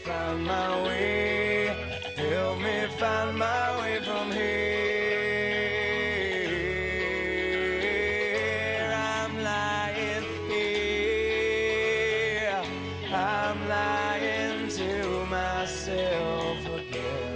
find my way. Help me find my way from here. I'm lying here. I'm lying to myself again.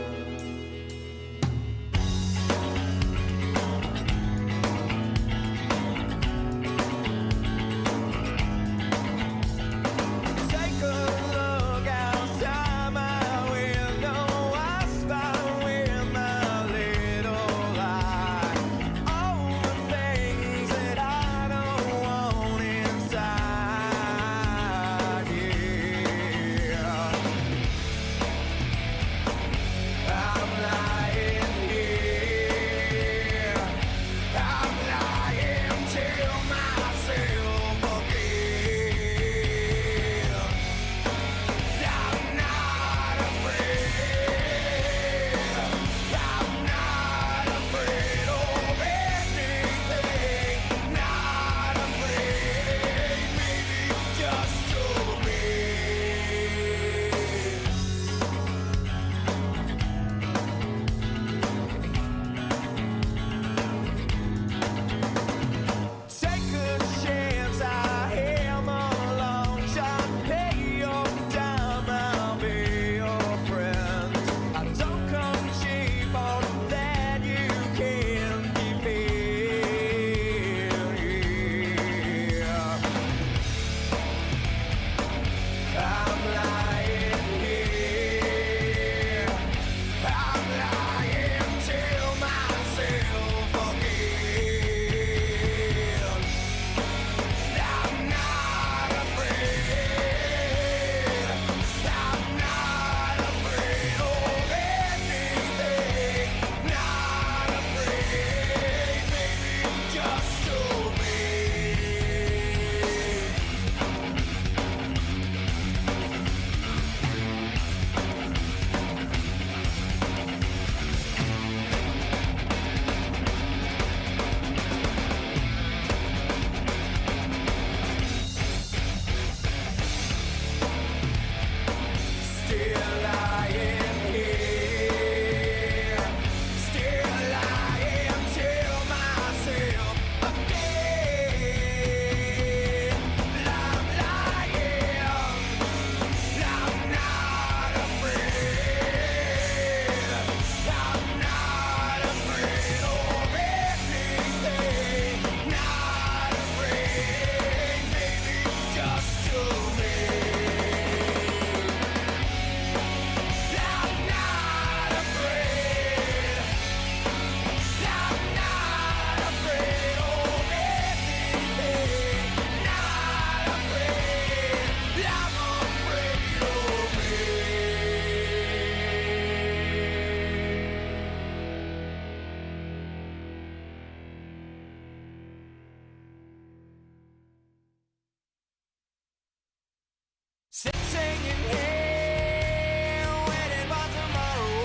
Sitting in here, waiting for tomorrow.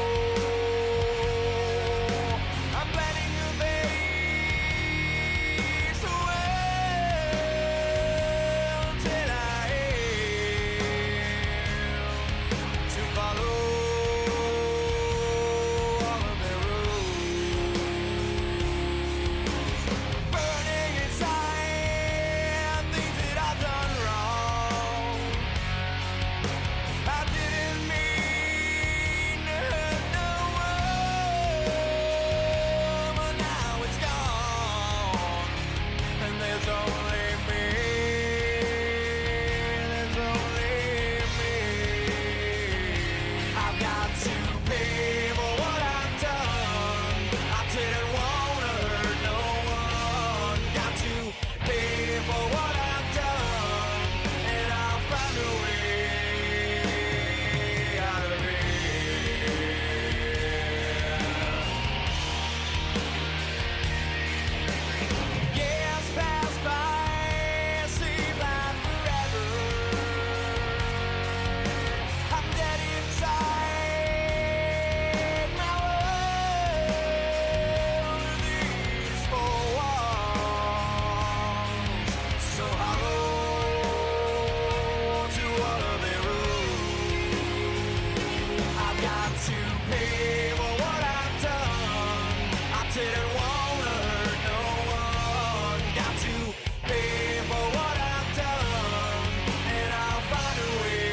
I'm planning a face well till I am to follow all of their rules. Burning inside things that I've done wrong. pay for what I've done. I didn't wanna hurt no one. Got to pay for what I've done, and I'll find a way.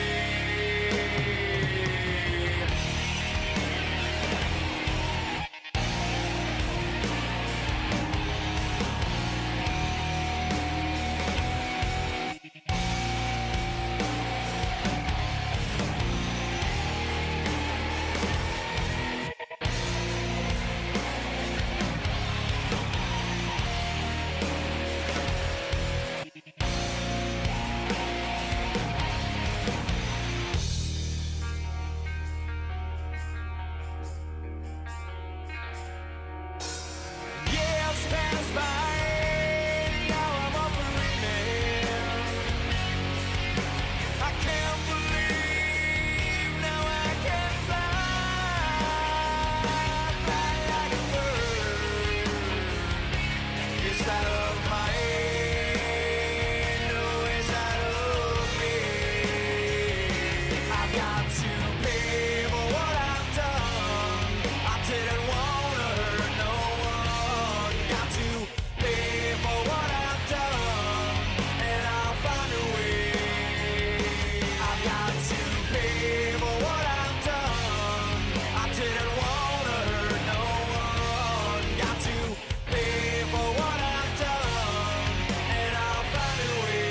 Years pass by, now I'm up and reeling. I can't believe now I can fly like a bird. It's out of my head, no, it's out of me. I've got to pay for what I've done. I didn't wanna hurt no one. Got to pay for what I've done, and I'll find a way. I've got to pay for what I've done. I didn't wanna hurt no one. Got to pay for what I've done, and I'll find a way.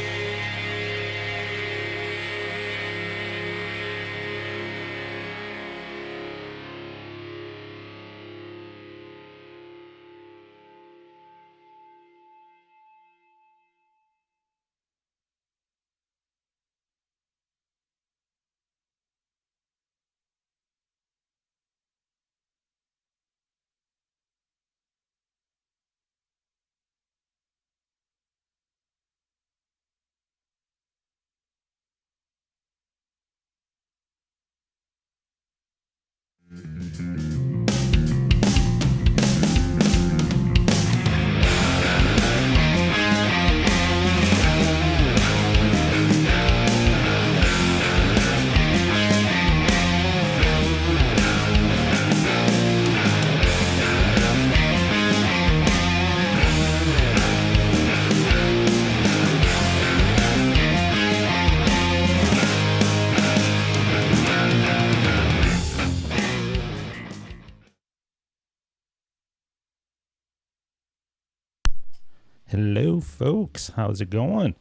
Hello, folks. How's it going?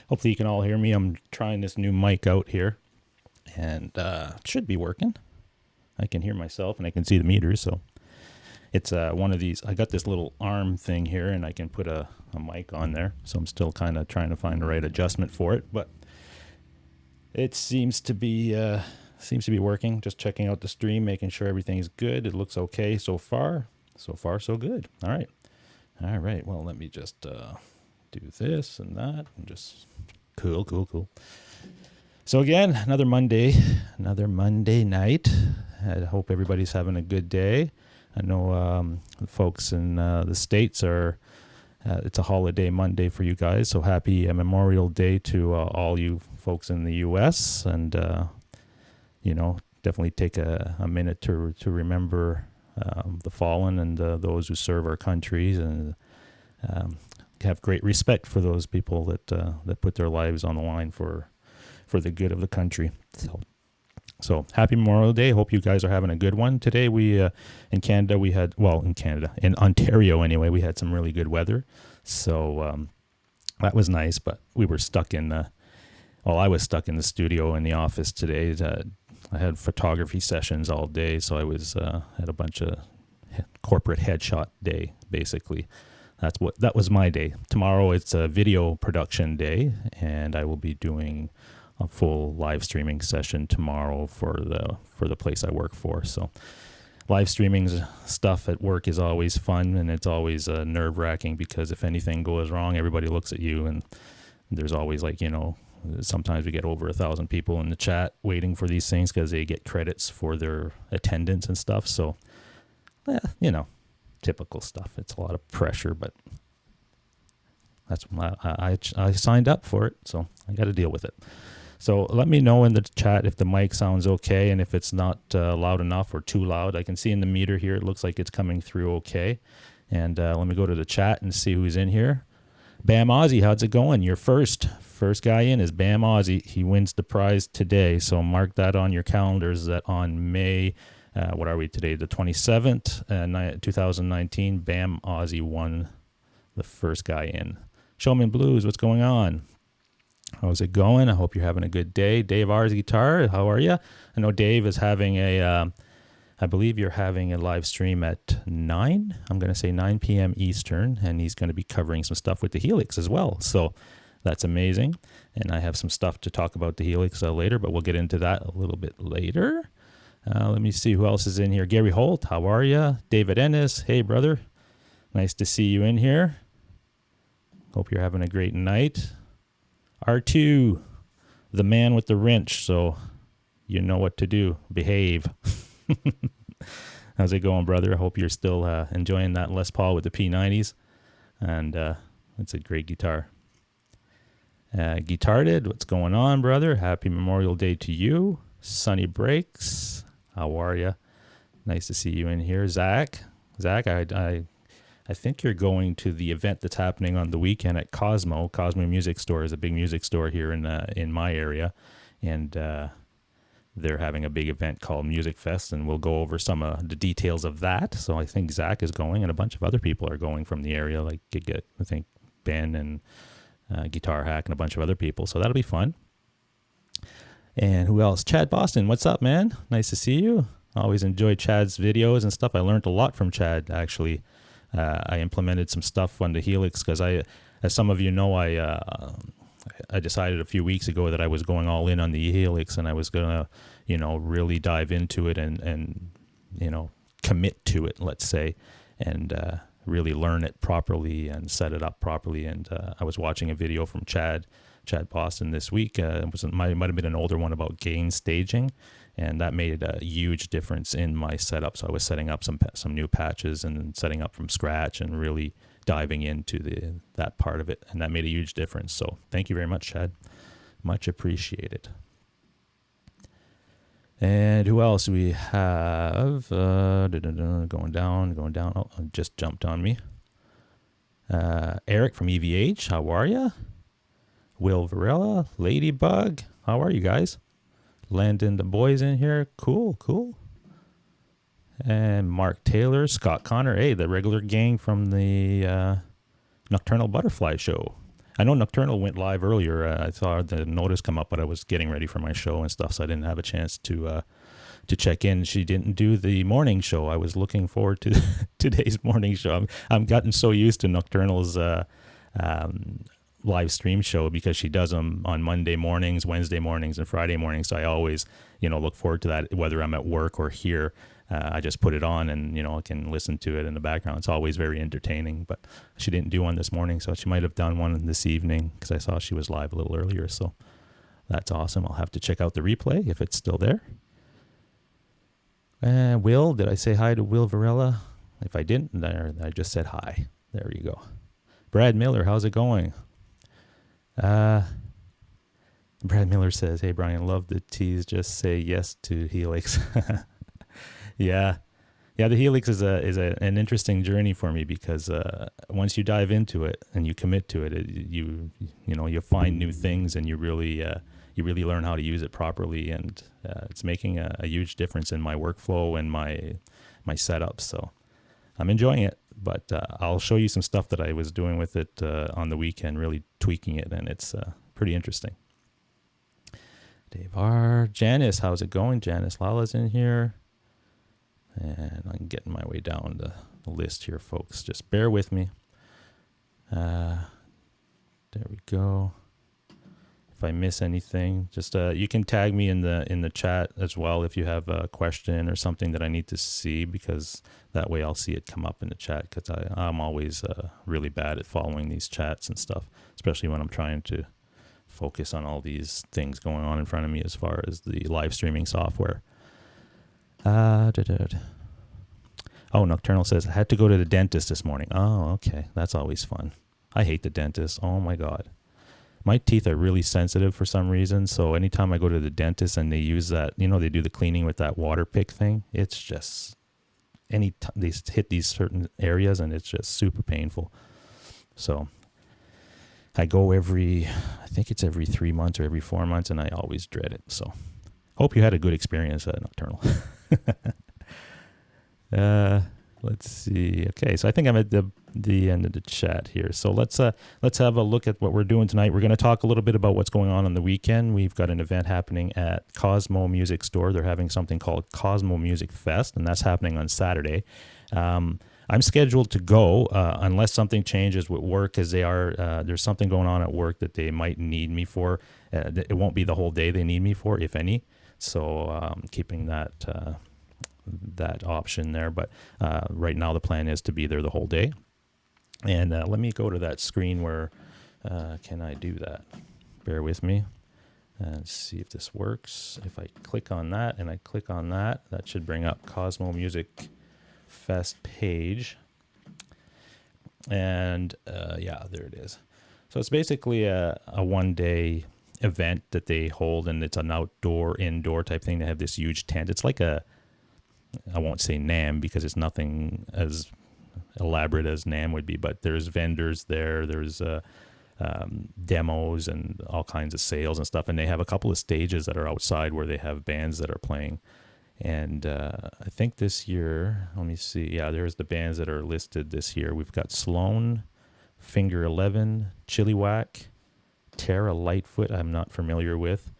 Hopefully you can all hear me. I'm trying this new mic out here, and it should be working. I can hear myself, and I can see the meters, so it's one of these. I got this little arm thing here, and I can put a mic on there, so I'm still kind of trying to find the right adjustment for it, but it seems to be working. Just checking out the stream, making sure everything's good. It looks okay so far. So far, so good. All right. Well, let me just do this and that, and just cool. So again, another Monday night. I hope everybody's having a good day. I know folks in the States are. It's a holiday Monday for you guys, so happy Memorial Day to all you folks in the U.S. And definitely take a minute to remember the fallen and those who serve our countries, and have great respect for those people that put their lives on the line for the good of the country. So happy Memorial Day. Hope you guys are having a good one. Today in Ontario anyway, we had some really good weather. So that was nice, but we were stuck I was stuck in the studio in the office today. I had photography sessions all day, so I was had a bunch of corporate headshot day, basically. That was my day. Tomorrow it's a video production day, and I will be doing a full live streaming session tomorrow for the place I work for. So live streaming stuff at work is always fun, and it's always nerve-wracking, because if anything goes wrong, everybody looks at you, and there's always sometimes we get over 1,000 people in the chat waiting for these things because they get credits for their attendance and stuff. So, typical stuff. It's a lot of pressure, but that's I signed up for it, so I got to deal with it. So let me know in the chat if the mic sounds okay and if it's not loud enough or too loud. I can see in the meter here, it looks like it's coming through okay. And let me go to the chat and see who's in here. Bam Ozzy, how's it going? Your first guy in is Bam Ozzy. He wins the prize today. So mark that on your calendars that on May, what are we today? The 27th, 2019, Bam Ozzy won the first guy in. Showman Blues, what's going on? How's it going? I hope you're having a good day. Dave R's Guitar, how are you? I know Dave is having I believe you're having a live stream at 9. I'm going to say 9 p.m. Eastern, and he's going to be covering some stuff with the Helix as well. So that's amazing. And I have some stuff to talk about the Helix later, but we'll get into that a little bit later. Let me see who else is in here. Gary Holt, how are you? David Ennis, hey, brother. Nice to see you in here. Hope you're having a great night. R2, the man with the wrench, so you know what to do. Behave. How's it going, brother? I hope you're still enjoying that Les Paul with the P90s, and it's a great guitar. Guitarded, what's going on, brother? Happy Memorial Day to you. Sunny Breaks, how are you? Nice to see you in here. Zach, I think you're going to the event that's happening on the weekend at Cosmo. Cosmo Music Store is a big music store here in my area, and they're having a big event called Music Fest, and we'll go over some of the details of that. So I think Zach is going, and a bunch of other people are going from the area, like I think Ben and Guitar Hack and a bunch of other people. So that'll be fun. And who else? Chad Boston, what's up, man? Nice to see you. I always enjoy Chad's videos and stuff. I learned a lot from Chad, actually. I implemented some stuff on the Helix because as some of you know, I decided a few weeks ago that I was going all in on the Helix, and I was going to, really dive into it and commit to it, let's say, and really learn it properly and set it up properly. And I was watching a video from Chad Boston this week. It might have been an older one about gain staging, and that made a huge difference in my setup. So I was setting up some new patches and setting up from scratch and really diving into that part of it, and that made a huge difference. So thank you very much, Chad. Much appreciated. And who else we have? Going down. Oh, it just jumped on me. Eric from EVH, how are you? Will Varela, Ladybug, how are you guys? Landon, the boys in here, cool. And Mark Taylor, Scott Connor, hey, the regular gang from the Nocturnal Butterfly Show. I know Nocturnal went live earlier. I saw the notice come up, but I was getting ready for my show and stuff, so I didn't have a chance to check in. She didn't do the morning show. I was looking forward to today's morning show. I'm gotten so used to Nocturnal's live stream show because she does them on Monday mornings, Wednesday mornings, and Friday mornings. So I always, look forward to that, whether I'm at work or here. I just put it on and, I can listen to it in the background. It's always very entertaining, but she didn't do one this morning, so she might have done one this evening because I saw she was live a little earlier. So that's awesome. I'll have to check out the replay if it's still there. Will, did I say hi to Will Varela? If I didn't, I just said hi. There you go. Brad Miller, how's it going? Brad Miller says, hey, Brian, love the tease. Just say yes to Helix. Yeah, the Helix is an interesting journey for me because once you dive into it and you commit to it, you find new things and you really learn how to use it properly, and it's making a huge difference in my workflow and my setup. So I'm enjoying it, but I'll show you some stuff that I was doing with it on the weekend, really tweaking it, and it's pretty interesting. Dave R. Janice, how's it going? Janice Lala's in here. And I'm getting my way down the list here, folks. Just bear with me. There we go. If I miss anything, just you can tag me in the chat as well if you have a question or something that I need to see, because that way I'll see it come up in the chat, because I'm always really bad at following these chats and stuff, especially when I'm trying to focus on all these things going on in front of me as far as the live streaming software. Oh, Nocturnal says, I had to go to the dentist this morning. Oh, okay. That's always fun. I hate the dentist. Oh, my God. My teeth are really sensitive for some reason, so anytime I go to the dentist and they use that, they do the cleaning with that water pick thing, it's just they hit these certain areas and it's just super painful. So I go I think it's every 3 months or every 4 months, and I always dread it. So hope you had a good experience at Nocturnal. Let's see. Okay, so I think I'm at the end of the chat here. So let's have a look at what we're doing tonight. We're going to talk a little bit about what's going on the weekend. We've got an event happening at Cosmo Music Store. They're having something called Cosmo Music Fest, and that's happening on Saturday. I'm scheduled to go unless something changes with work, because there's something going on at work that they might need me for. It won't be the whole day they need me for, if any. So keeping that option there, but right now the plan is to be there the whole day. And let me go to that screen where can I do that? Bear with me and see if this works. If I click on that and I click on that, that should bring up Cosmo Music Fest page. And yeah, there it is. So it's basically a one-day event that they hold, and it's an indoor type thing. They have this huge tent. It's like I won't say NAMM because it's nothing as elaborate as NAMM would be, but there's vendors there, there's demos and all kinds of sales and stuff, and they have a couple of stages that are outside where they have bands that are playing. And I think this year, let me see, yeah, there's the bands that are listed this year. We've got Sloan, Finger 11, Chilliwack, Terra Lightfoot, I'm not familiar with.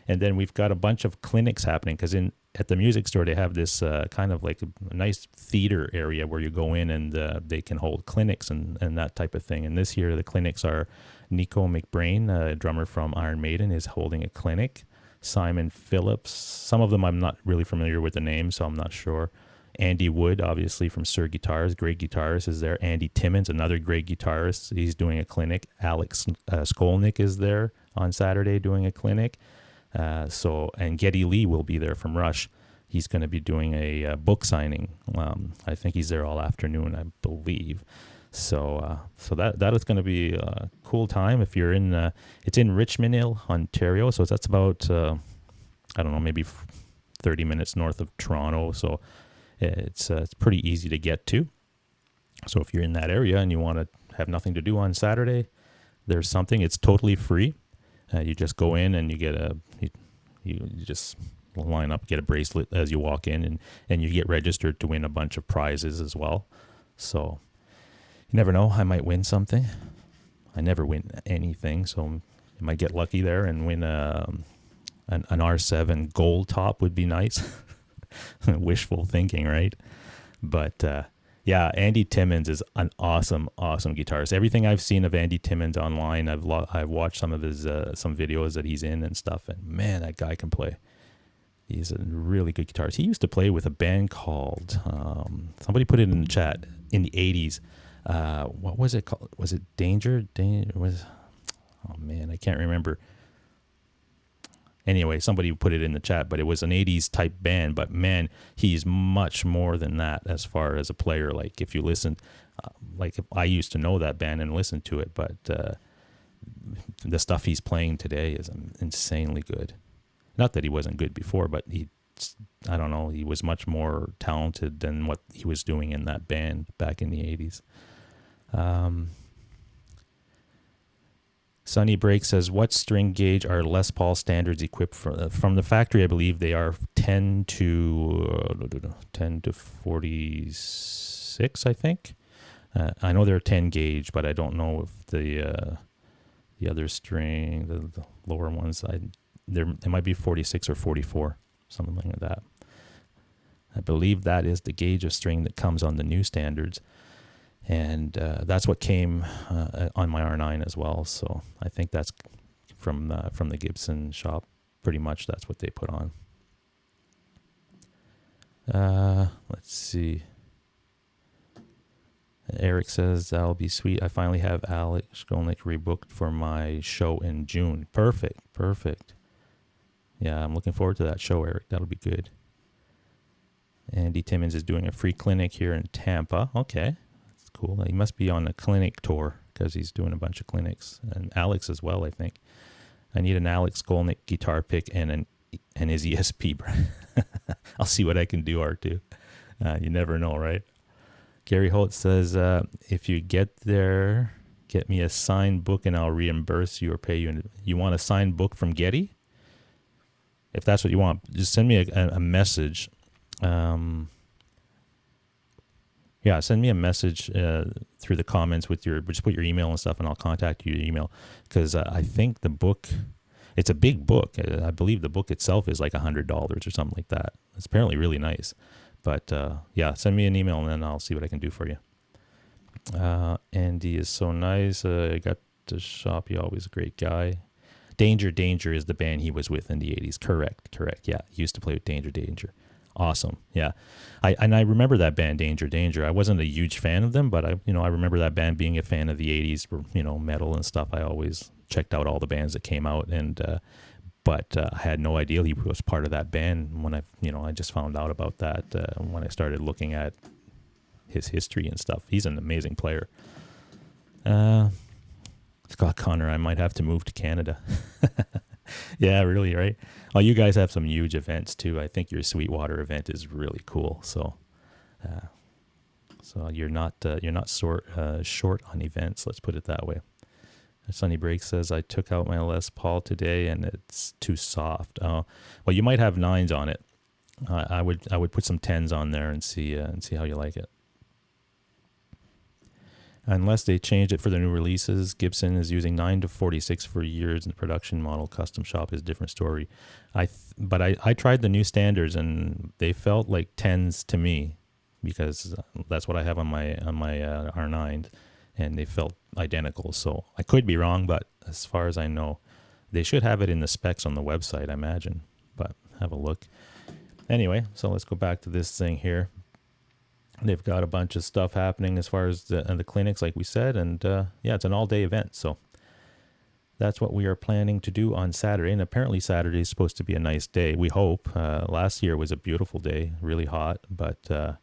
And then we've got a bunch of clinics happening, because at the music store, they have this kind of like a nice theater area where you go in and they can hold clinics and that type of thing. And this year, the clinics are Nico McBrain, a drummer from Iron Maiden, is holding a clinic. Simon Phillips, some of them I'm not really familiar with the name, so I'm not sure. Andy Wood, obviously from Sir Guitars, great guitarist, is there. Andy Timmons, another great guitarist, he's doing a clinic. Alex Skolnick is there on Saturday doing a clinic. And Geddy Lee will be there from Rush. He's going to be doing a book signing. I think he's there all afternoon, I believe. So that is going to be a cool time. If you're it's in Richmond Hill, Ontario. So that's about, I don't know, maybe 30 minutes north of Toronto. So it's pretty easy to get to. So if you're in that area and you want to have nothing to do on Saturday, there's something. It's totally free. You just go in and you get you just line up, get a bracelet as you walk in, and you get registered to win a bunch of prizes as well. So you never know, I might win something. I never win anything, so I might get lucky there and win an R7 gold top would be nice. Wishful thinking, right? But yeah, Andy Timmons is an awesome guitarist. Everything I've seen of Andy Timmons online, I've watched some of his some videos that he's in and stuff, and man, that guy can play. He's a really good guitarist. He used to play with a band called somebody put it in the chat, in the 80s. What was it called? Was it Danger? Oh man, I can't remember. Anyway, somebody put it in the chat, but it was an 80s type band. But man, he's much more than that as far as a player. Like if you listen, like if I used to know that band and listen to it, but the stuff he's playing today is insanely good. Not that he wasn't good before, but I don't know, he was much more talented than what he was doing in that band back in the 80s. Sunny Break says, what string gauge are Les Paul standards equipped for? From the factory, I believe they are 10 to 46, I think. I know they're 10 gauge, but I don't know if the other string, the lower ones, they might be 46 or 44, something like that. I believe that is the gauge of string that comes on the new standards. And that's what came on my R9 as well. So I think that's from the Gibson shop. Pretty much that's what they put on. Let's see. Eric says, that'll be sweet. I finally have Alex Skolnick rebooked for my show in June. Perfect. Yeah, I'm looking forward to that show, Eric. That'll be good. Andy Timmons is doing a free clinic here in Tampa. Okay. Cool. He must be on a clinic tour. because he's doing a bunch of clinics, and Alex as well, I think. I need an Alex Skolnick guitar pick and his ESP. I'll see what I can do, R2. You never know, right? Gary Holt says, if you get there, get me a signed book and I'll reimburse you or pay you. You want a signed book from Getty? If that's what you want, just send me a message. Send me a message through the comments with just put your email and stuff, and I'll contact you your email. Because I think the book, it's a big book. I believe the book itself is like $100 or something like that. It's apparently really nice. But send me an email and then I'll see what I can do for you. Andy is so nice. I got to shop. You're always a great guy. Danger is the band he was with in the 80s. Correct. Yeah, he used to play with Danger. Awesome. Yeah. I remember that band, Danger. I wasn't a huge fan of them, but I remember that band being a fan of the 80s, metal and stuff. I always checked out all the bands that came out, and but I had no idea he was part of that band when I just found out about that when I started looking at his history and stuff. He's an amazing player. Scott Connor, I might have to move to Canada. Yeah, really, right? Oh, you guys have some huge events too. I think your Sweetwater event is really cool. So you're not short on events. Let's put it that way. Sunny Break says, I took out my Les Paul today and it's too soft. Well, you might have 9s on it. I would put some 10s on there and see how you like it. Unless they changed it for the new releases, Gibson is using 9 to 46 for years, and the production model custom shop is a different story. But I tried the new standards and they felt like 10s to me, because that's what I have on my R9, and they felt identical. So I could be wrong, but as far as I know, they should have it in the specs on the website, I imagine. But have a look. Anyway, so let's go back to this thing here. They've got a bunch of stuff happening as far as the clinics, like we said, and it's an all-day event. So that's what we are planning to do on Saturday. And apparently Saturday is supposed to be a nice day. We hope. Last year was a beautiful day, really hot, but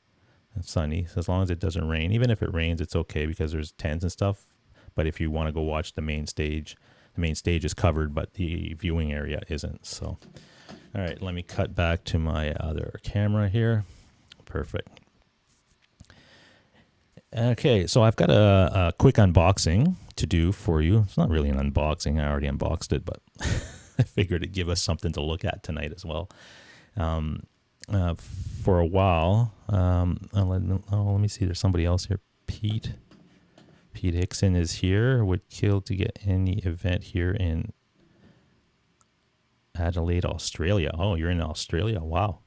sunny. So as long as it doesn't rain. Even if it rains, it's okay because there's tents and stuff. But if you want to go watch the main stage is covered, but the viewing area isn't. So, all right, let me cut back to my other camera here. Perfect. Okay, so I've got a quick unboxing to do for you. It's not really an unboxing. I already unboxed it, but I figured it'd give us something to look at tonight as well. For a while, let me see. There's somebody else here. Pete Hickson is here. Would kill to get any event here in Adelaide, Australia. Oh, you're in Australia. Wow.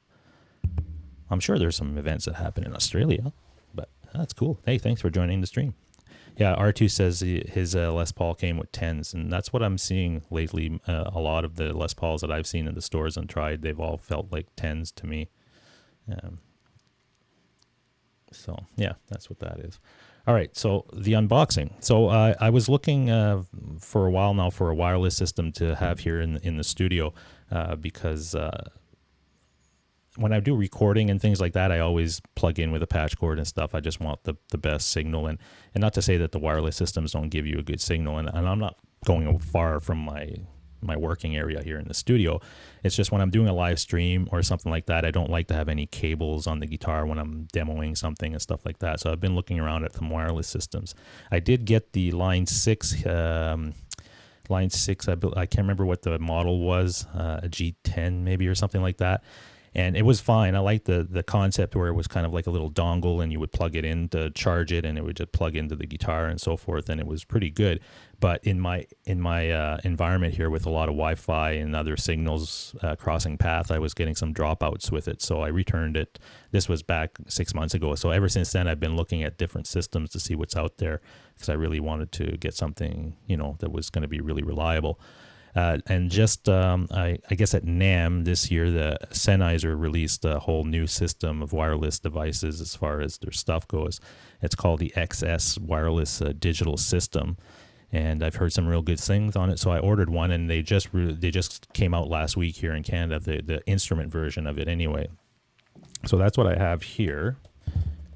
I'm sure there's some events that happen in Australia. That's cool. Hey, thanks for joining the stream. Yeah, R2 says his Les Paul came with 10s, and that's what I'm seeing lately. A lot of the Les Pauls that I've seen in the stores and tried, they've all felt like 10s to me. So, yeah, that's what that is. All right, so the unboxing. So I was looking for a while now for a wireless system to have here in the studio because when I do recording and things like that, I always plug in with a patch cord and stuff. I just want the best signal. And not to say that the wireless systems don't give you a good signal. And I'm not going far from my working area here in the studio. It's just when I'm doing a live stream or something like that, I don't like to have any cables on the guitar when I'm demoing something and stuff like that. So I've been looking around at some wireless systems. I did get the Line 6. Line 6, I can't remember what the model was, a G10 maybe or something like that. And it was fine. I liked the concept where it was kind of like a little dongle and you would plug it in to charge it and it would just plug into the guitar and so forth. And it was pretty good. But in my environment here with a lot of Wi-Fi and other signals crossing path, I was getting some dropouts with it. So I returned it. This was back 6 months ago. So ever since then, I've been looking at different systems to see what's out there because I really wanted to get something, that was going to be really reliable. And just, I guess at NAMM this year, the Sennheiser released a whole new system of wireless devices as far as their stuff goes. It's called the XS Wireless Digital System. And I've heard some real good things on it, so I ordered one, and they just came out last week here in Canada, the instrument version of it anyway. So that's what I have here.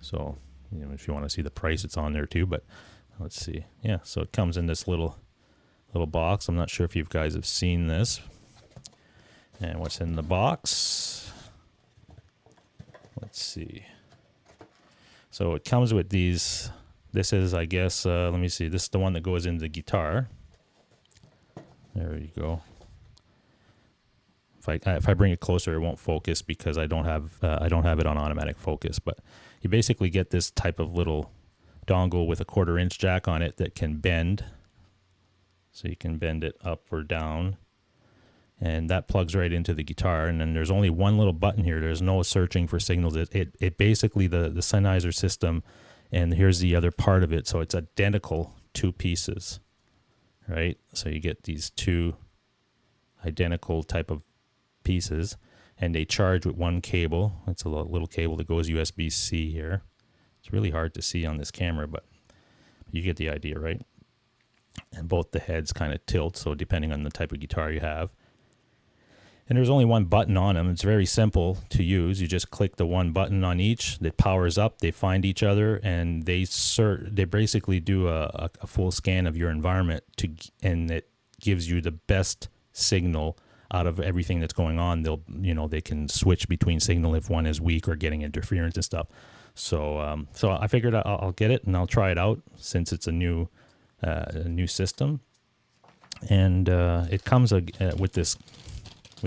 So, if you want to see the price, it's on there too, but let's see. Yeah, so it comes in this little box. I'm not sure if you guys have seen this. And what's in the box? Let's see. So it comes with these. This is, I guess, let me see. This is the one that goes into the guitar. There you go. If I bring it closer, it won't focus because I don't have it on automatic focus. But you basically get this type of little dongle with a 1/4-inch jack on it that can bend. So you can bend it up or down. And that plugs right into the guitar. And then there's only one little button here. There's no searching for signals. It basically, the Sennheiser system, and here's the other part of it. So it's identical 2 pieces, right? So you get these 2 identical type of pieces, and they charge with 1 cable. It's a little cable that goes USB-C here. It's really hard to see on this camera, but you get the idea, right? And both the heads kind of tilt, so depending on the type of guitar you have. And there's only 1 button on them. It's very simple to use. You just click the 1 button on each. That powers up. They find each other, and they basically do a full scan of your environment and it gives you the best signal out of everything that's going on. They can switch between signal if one is weak or getting interference and stuff. So I figured I'll get it and I'll try it out since it's a new system, and it comes with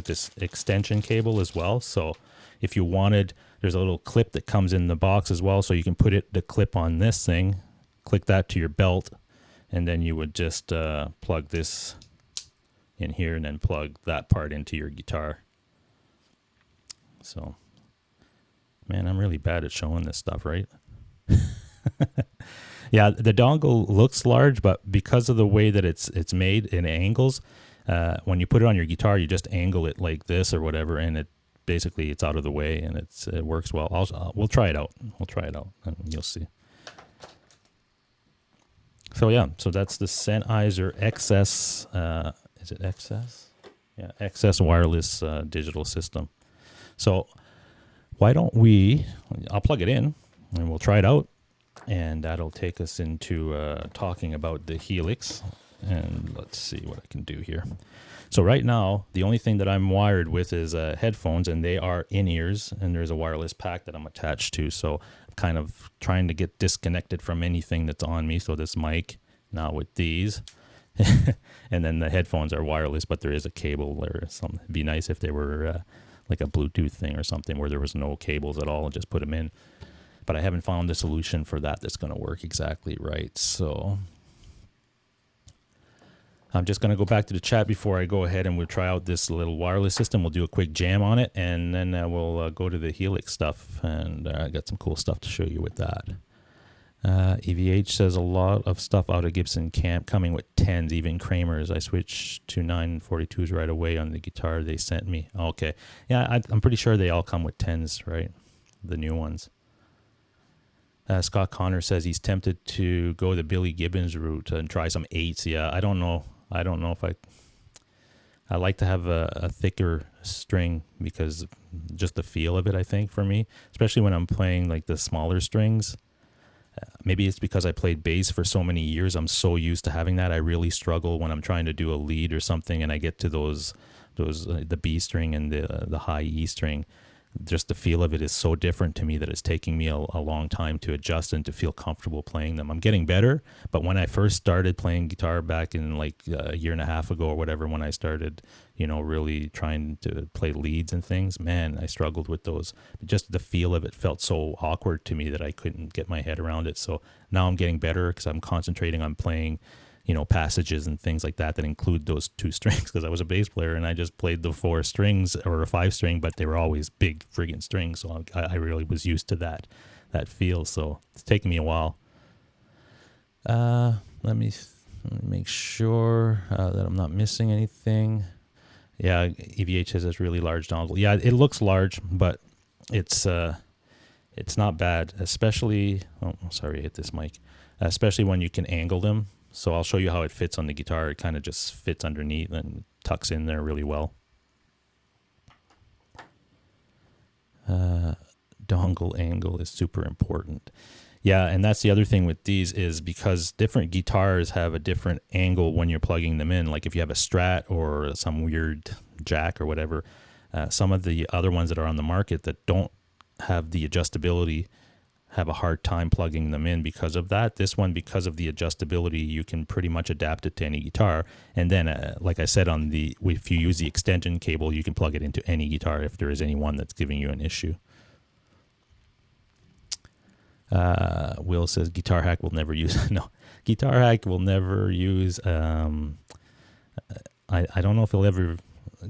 this extension cable as well. So if you wanted, there's a little clip that comes in the box as well, so you can put the clip on this thing, click that to your belt, and then you would just plug this in here and then plug that part into your guitar. So, man, I'm really bad at showing this stuff, right? Yeah, the dongle looks large, but because of the way that it's made in angles, when you put it on your guitar, you just angle it like this or whatever, and it's out of the way, and it works well. We'll try it out. And you'll see. So yeah, so that's the Sennheiser XS. Is it XS? Yeah, XS wireless digital system. So why don't I'll plug it in and we'll try it out, and that'll take us into talking about the Helix. And let's see what I can do here. So right now, the only thing that I'm wired with is headphones, and they are in-ears, and there's a wireless pack that I'm attached to. So I'm kind of trying to get disconnected from anything that's on me. So this mic, now with these, and then the headphones are wireless, but there is a cable or something. It'd be nice if they were like a Bluetooth thing or something where there was no cables at all and just put them in. But I haven't found a solution for that's going to work exactly right. So I'm just going to go back to the chat before I go ahead and we'll try out this little wireless system. We'll do a quick jam on it, and then we'll go to the Helix stuff, and I got some cool stuff to show you with that. EVH says a lot of stuff out of Gibson camp coming with 10s, even Kramer's. I switched to 942s right away on the guitar they sent me. Okay. Yeah, I'm pretty sure they all come with 10s, right? The new ones. Scott Connor says he's tempted to go the Billy Gibbons route and try some 8s. Yeah, I don't know if I like to have a thicker string because just the feel of it, I think, for me, especially when I'm playing like the smaller strings. Maybe it's because I played bass for so many years. I'm so used to having that. I really struggle when I'm trying to do a lead or something and I get to those the B string and the high E string. Just the feel of it is so different to me that it's taking me a long time to adjust and to feel comfortable playing them. I'm getting better, but when I first started playing guitar back in like a year and a half ago or whatever, when I started, really trying to play leads and things, man, I struggled with those. Just the feel of it felt so awkward to me that I couldn't get my head around it. So now I'm getting better because I'm concentrating on playing passages and things like that include those 2 strings, because I was a bass player and I just played the 4 strings or a 5 string, but they were always big friggin' strings. So I really was used to that feel. So it's taken me a while. Let me make sure that I'm not missing anything. Yeah, EVH has this really large dongle. Yeah, it looks large, but it's not bad, especially, I hit this mic, especially when you can angle them. So I'll show you how it fits on the guitar. It kind of just fits underneath and tucks in there really well. Dongle angle is super important. Yeah, and that's the other thing with these is because different guitars have a different angle when you're plugging them in. Like if you have a Strat or some weird jack or whatever, some of the other ones that are on the market that don't have the adjustability have a hard time plugging them in because of that. This one, because of the adjustability, you can pretty much adapt it to any guitar. And then, like I said, if you use the extension cable, you can plug it into any guitar if there is any one that's giving you an issue. Will says Guitar Hack will never use Guitar Hack will never use I don't know if he'll ever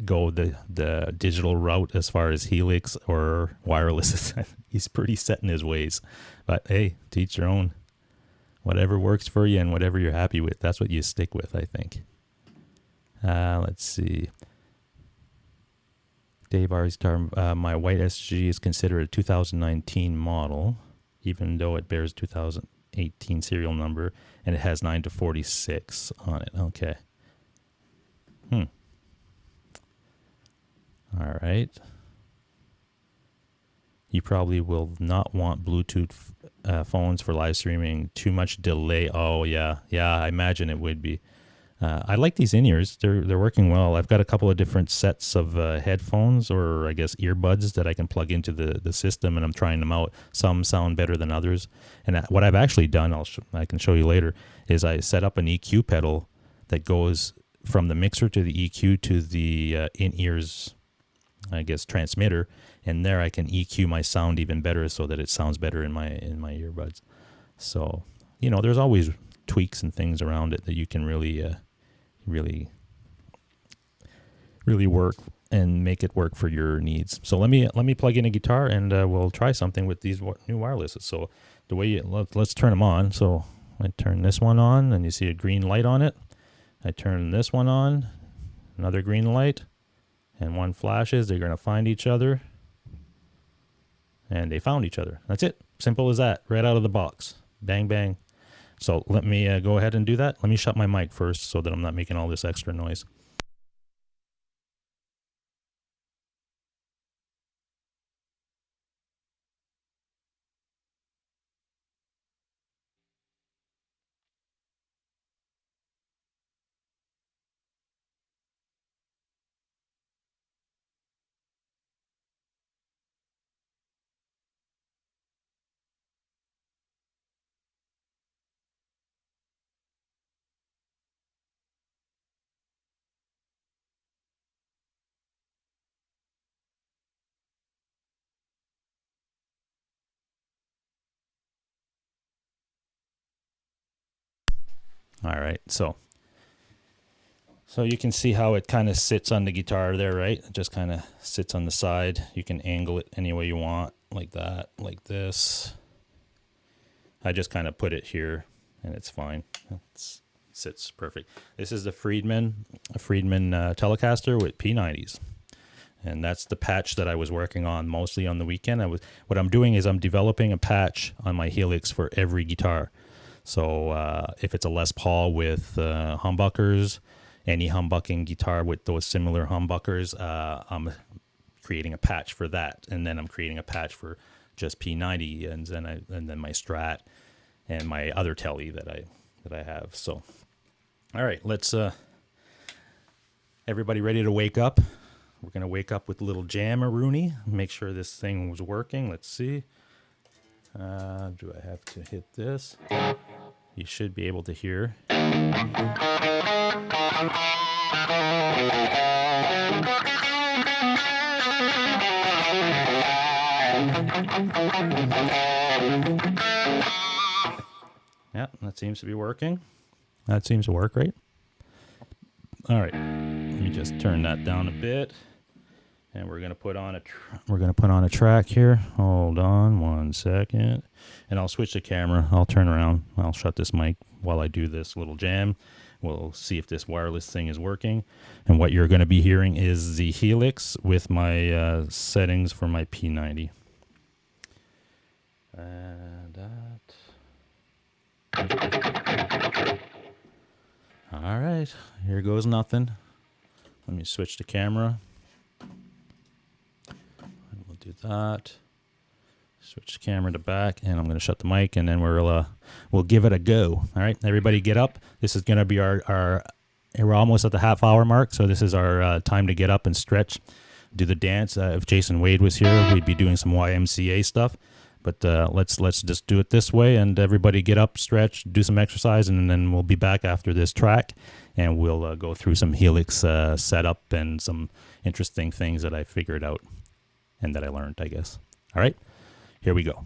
go the digital route as far as Helix or wireless. He's pretty set in his ways, but hey, to each their own. Whatever works for you and whatever you're happy with, that's what you stick with, I think. Let's see. Dave R's guitar, my white SG is considered a 2019 model, even though it bears 2018 serial number, and it has 9 to 46 on it. Okay. All right. You probably will not want Bluetooth phones for live streaming. Too much delay. Oh, yeah. Yeah, I imagine it would be. I like these in-ears. They're working well. I've got a couple of different sets of headphones, or I guess earbuds, that I can plug into the system, and I'm trying them out. Some sound better than others. And what I've actually done, I can show you later, is I set up an EQ pedal that goes from the mixer to the EQ to the in-ears, I guess, transmitter, and there I can EQ my sound even better so that it sounds better in my earbuds. So, there's always tweaks and things around it that you can really work and make it work for your needs. So let me plug in a guitar and we'll try something with these new wirelesses. So the way let's turn them on. So I turn this one on and you see a green light on it. I turn this one on, another green light, and one flashes. They're going to find each other, and they found each other. That's it. Simple as that, right out of the box. Bang, bang. So let me go ahead and do that. Let me shut my mic first so that I'm not making all this extra noise. All right, so you can see how it kind of sits on the guitar there, right? It just kind of sits on the side. You can angle it any way you want, like that, like this. I just kind of put it here, and it's fine. It sits perfect. This is the Friedman Telecaster with P90s. And that's the patch that I was working on mostly on the weekend. What I'm doing is I'm developing a patch on my Helix for every guitar. So if it's a Les Paul with humbuckers, any humbucking guitar with those similar humbuckers, I'm creating a patch for that, and then I'm creating a patch for just P90, and then my Strat and my other Tele that I have. So, all right, let's everybody ready to wake up? We're gonna wake up with a little jam-a-rooney. Make sure this thing was working. Let's see. Do I have to hit this? You should be able to hear. Yeah, that seems to be working. That seems to work, right? All right, let me just turn that down a bit, and we're gonna put on a track here. Hold on 1 second, and I'll switch the camera. I'll turn around. I'll shut this mic while I do this little jam. We'll see if this wireless thing is working. And what you're going to be hearing is the Helix with my settings for my P90. And that. All right, here goes nothing. Let me switch the camera. And we'll do that. Switch the camera to back, and I'm going to shut the mic, and then we'll give it a go. All right, everybody get up. This is going to be our we're almost at the half hour mark, so this is our time to get up and stretch, do the dance. If Jason Wade was here, we'd be doing some YMCA stuff. But let's just do it this way, and everybody get up, stretch, do some exercise, and then we'll be back after this track, and we'll go through some Helix setup and some interesting things that I figured out and that I learned, I guess. All right, here we go.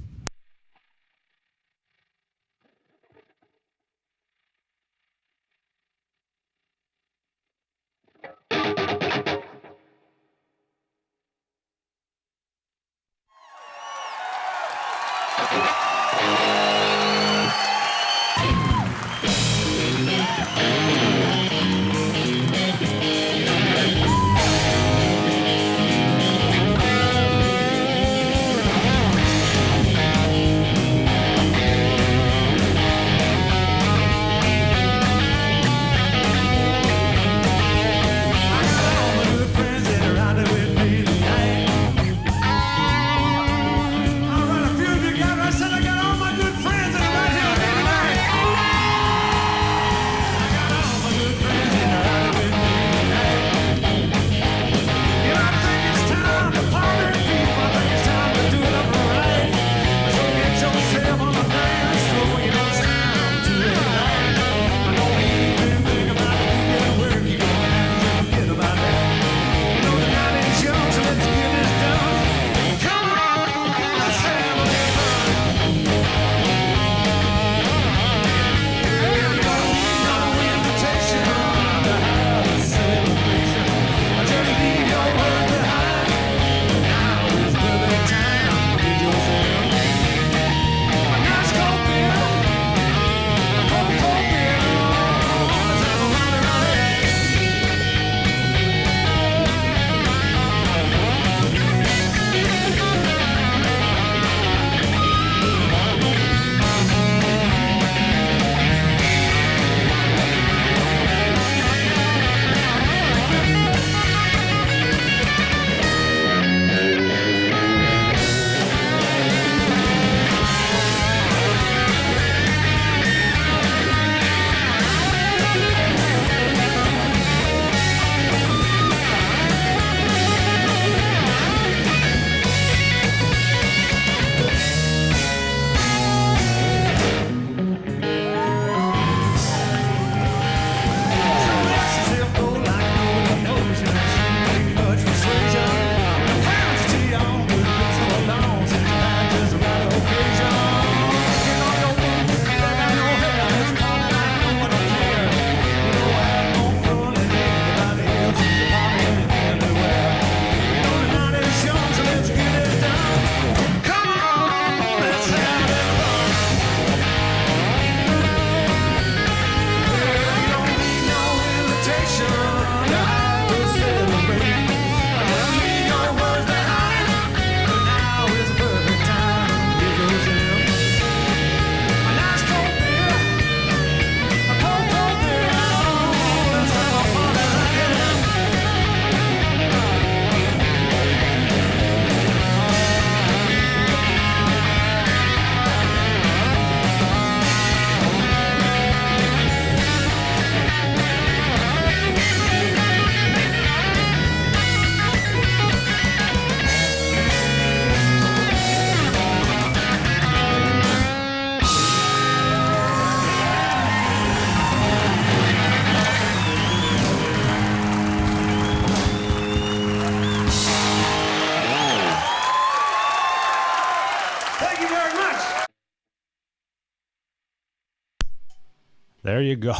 There you go.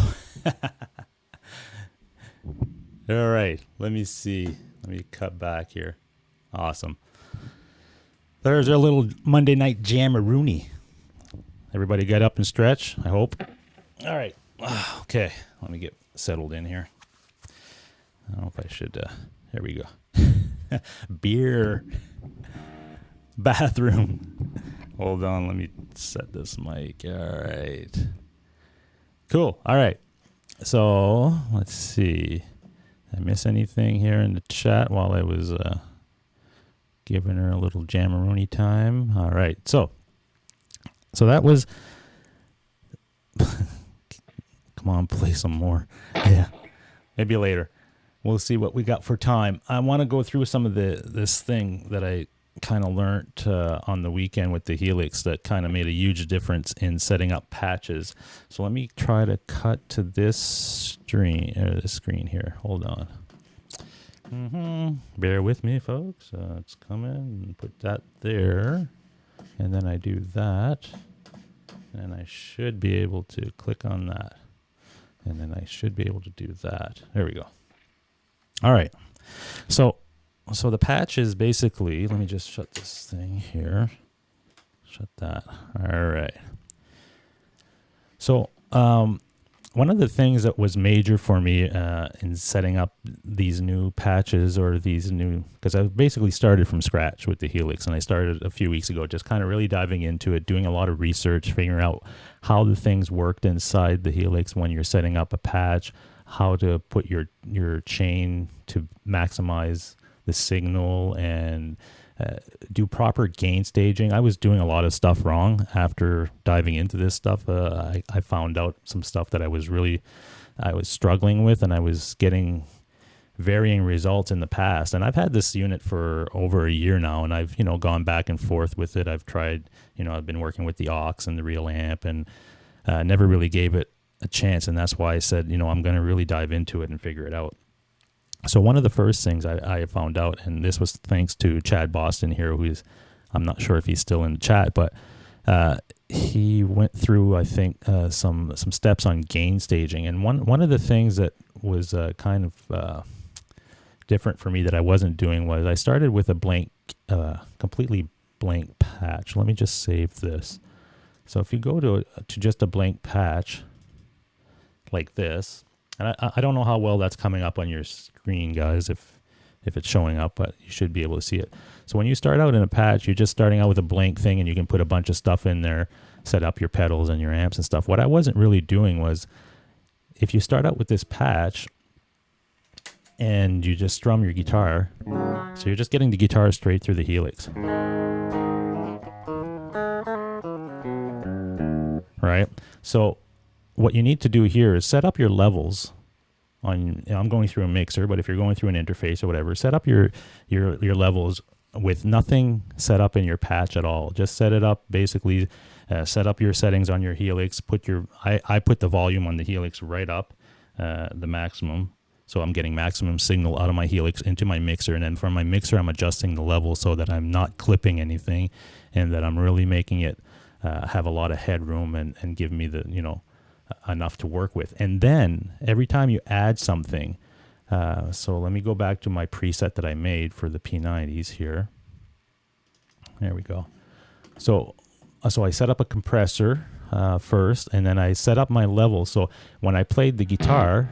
All right, let me see. Let me cut back here. Awesome. There's our little Monday night jammaroonie. Everybody get up and stretch, I hope. All right. Okay, let me get settled in here. I don't know if I should. Here we go. Beer. Bathroom. Hold on, let me set this mic. All right. Cool. All right. So let's see. Did I miss anything here in the chat while I was Giving her a little jammeroni time. All right. So that was... Come on, play some more. Yeah. Maybe later. We'll see what we got for time. I want to go through some of this thing that I kind of learned on the weekend with the Helix that kind of made a huge difference in setting up patches. So let me try to cut to this screen here. Hold on. Bear with me, folks. It's coming. Put that there. And then I do that. And I should be able to click on that. And then I should be able to do that. There we go. All right. So the patch is basically, let me just shut this thing here. Shut that. All right. So one of the things that was major for me in setting up these new patches or these new, because I basically started from scratch with the Helix, and I started a few weeks ago just kind of really diving into it, doing a lot of research, figuring out how the things worked inside the Helix when you're setting up a patch, how to put your chain to maximize the signal and do proper gain staging. I was doing a lot of stuff wrong after diving into this stuff. I found out some stuff that I was struggling with, and I was getting varying results in the past. And I've had this unit for over a year now, and I've, gone back and forth with it. I've tried, I've been working with the aux and the real amp, and never really gave it a chance. And that's why I said, I'm going to really dive into it and figure it out. So one of the first things I found out, and this was thanks to Chad Boston here, I'm not sure if he's still in the chat, but he went through, I think, some steps on gain staging. And one of the things that was kind of different for me that I wasn't doing was I started with a blank, completely blank patch. Let me just save this. So if you go to just a blank patch like this, and I don't know how well that's coming up on your screen, guys, if it's showing up, but you should be able to see it. So when you start out in a patch, you're just starting out with a blank thing, and you can put a bunch of stuff in there, set up your pedals and your amps and stuff. What I wasn't really doing was, if you start out with this patch and you just strum your guitar, so you're just getting the guitar straight through the Helix. Right? So what you need to do here is set up your levels on, I'm going through a mixer, but if you're going through an interface or whatever, set up your levels with nothing set up in your patch at all. Just set it up, basically set up your settings on your Helix, I put the volume on the Helix right up, the maximum. So I'm getting maximum signal out of my Helix into my mixer, and then from my mixer, I'm adjusting the level so that I'm not clipping anything, and that I'm really making it have a lot of headroom and give me the, enough to work with. And then every time you add something, so let me go back to my preset that I made for the P90s here. There we go. So I set up a compressor first, and then I set up my level. So when I played the guitar,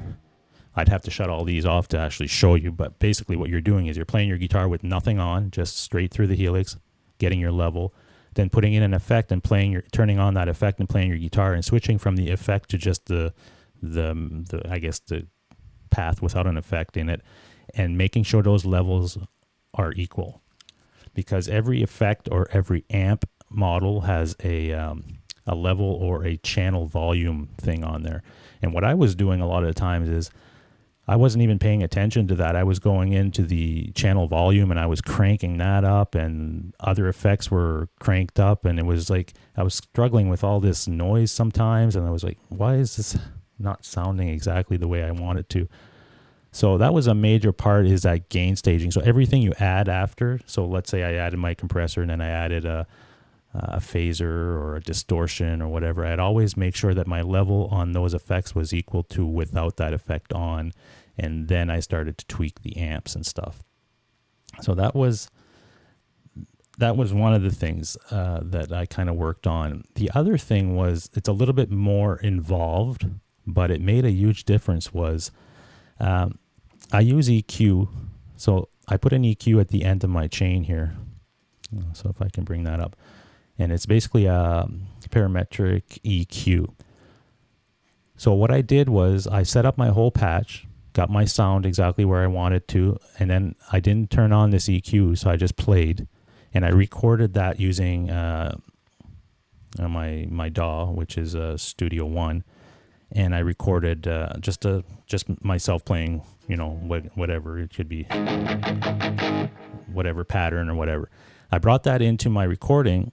I'd have to shut all these off to actually show you, but basically what you're doing is you're playing your guitar with nothing on, just straight through the Helix, getting your level, then putting in an effect and turning on that effect and playing your guitar, and switching from the effect to just the I guess the path without an effect in it, and making sure those levels are equal, because every effect or every amp model has a level or a channel volume thing on there. And what I was doing a lot of the times is I wasn't even paying attention to that. I was going into the channel volume and I was cranking that up, and other effects were cranked up, and it was like I was struggling with all this noise sometimes, and I was like, why is this not sounding exactly the way I want it to? So that was a major part, is that gain staging. So everything you add after, so let's say I added my compressor and then I added a phaser or a distortion or whatever, I'd always make sure that my level on those effects was equal to without that effect on, and then I started to tweak the amps and stuff. So that was one of the things that I kind of worked on. The other thing was, it's a little bit more involved, but it made a huge difference, was I use EQ. So I put an EQ at the end of my chain here. So if I can bring that up. And it's basically a parametric EQ. So what I did was I set up my whole patch, got my sound exactly where I wanted to, and then I didn't turn on this EQ, so I just played, and I recorded that using my DAW, which is Studio One, and I recorded just myself playing, you know, whatever it could be, whatever pattern or whatever. I brought that into my recording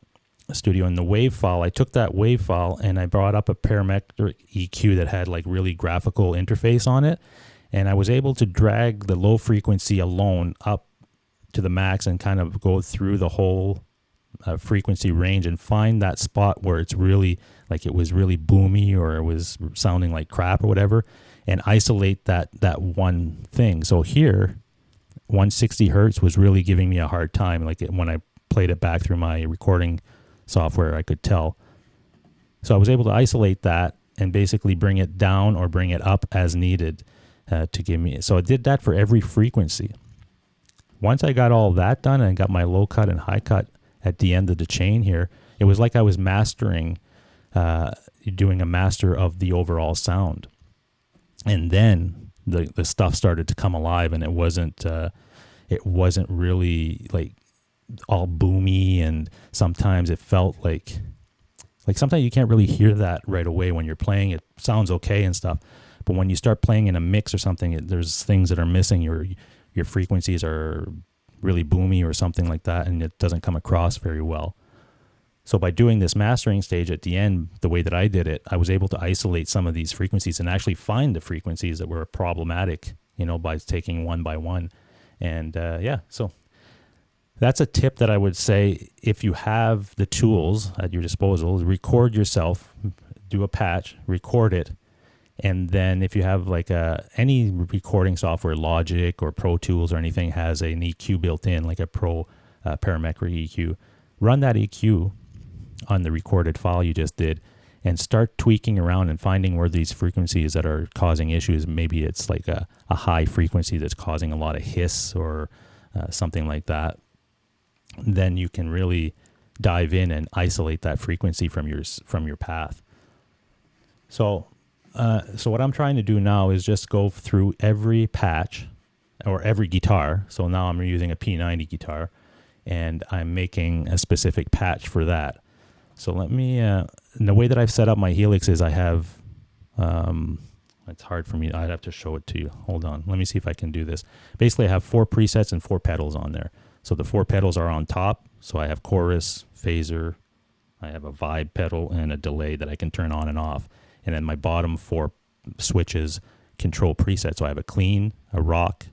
studio in the wave file. I took that wave file and I brought up a parametric EQ that had like really graphical interface on it, and I was able to drag the low frequency alone up to the max and kind of go through the whole frequency range and find that spot where it's really like it was really boomy or it was sounding like crap or whatever, and isolate that one thing. So here 160 hertz was really giving me a hard time. Like when I played it back through my recording software, I could tell. So I was able to isolate that and basically bring it down or bring it up as needed to give me. So I did that for every frequency. Once I got all that done and got my low cut and high cut at the end of the chain here, it was like I was mastering, doing a master of the overall sound. And then the stuff started to come alive, and it wasn't really like all boomy, and sometimes it felt like sometimes you can't really hear that right away when you're playing. It sounds okay and stuff, but when you start playing in a mix or something, there's things that are missing. Your frequencies are really boomy or something like that, and it doesn't come across very well. So by doing this mastering stage at the end, the way that I did it, I was able to isolate some of these frequencies and actually find the frequencies that were problematic, you know, by taking one by one. And so that's a tip that I would say, if you have the tools at your disposal, record yourself, do a patch, record it. And then if you have like any recording software, Logic or Pro Tools or anything has an EQ built in, like a Pro parametric EQ, run that EQ on the recorded file you just did and start tweaking around and finding where these frequencies that are causing issues. Maybe it's like a high frequency that's causing a lot of hiss or something like that. Then you can really dive in and isolate that frequency from your path. So what I'm trying to do now is just go through every patch or every guitar. So now I'm using a P90 guitar, and I'm making a specific patch for that. So let me, the way that I've set up my Helix is I have, it's hard for me, I'd have to show it to you. Hold on, let me see if I can do this. Basically, I have 4 presets and 4 pedals on there. So the 4 pedals are on top. So I have chorus, phaser, I have a vibe pedal, and a delay that I can turn on and off. And then my bottom 4 switches control presets. So I have a clean, a rock,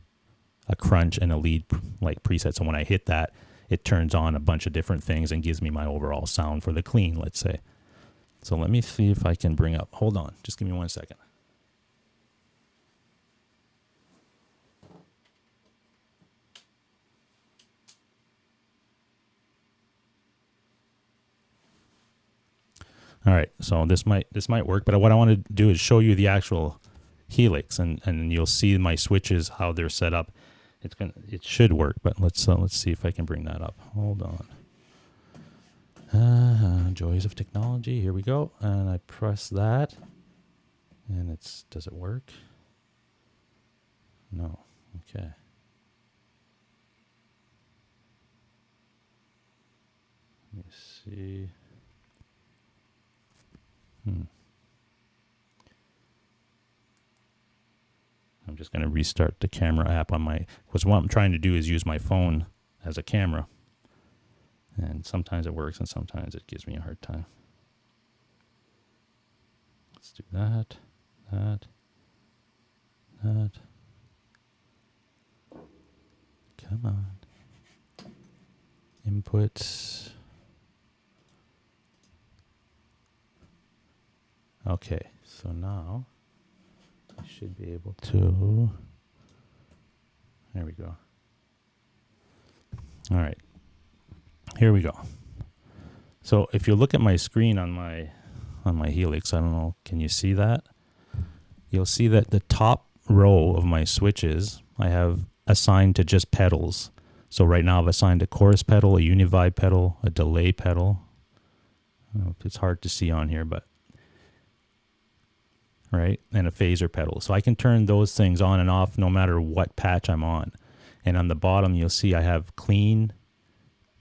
a crunch, and a lead like preset. So when I hit that, it turns on a bunch of different things and gives me my overall sound for the clean, let's say. So let me see if I can bring up, hold on, just give me 1 second. All right, so this might work, but what I want to do is show you the actual Helix, and you'll see my switches, how they're set up. It should work, but let's see if I can bring that up. Hold on. Joys of technology. Here we go, and I press that, and does it work? No. Okay. Let me see. I'm just going to restart the camera app on because what I'm trying to do is use my phone as a camera. And sometimes it works and sometimes it gives me a hard time. Let's do that. Come on. Inputs. Okay, so now I should be able to, there we go. All right, here we go. So if you look at my screen on my Helix, I don't know, can you see that? You'll see that the top row of my switches I have assigned to just pedals. So right now I've assigned a chorus pedal, a univibe pedal, a delay pedal. I don't know if it's hard to see on here, but right? And a phaser pedal. So I can turn those things on and off no matter what patch I'm on. And on the bottom, you'll see I have clean.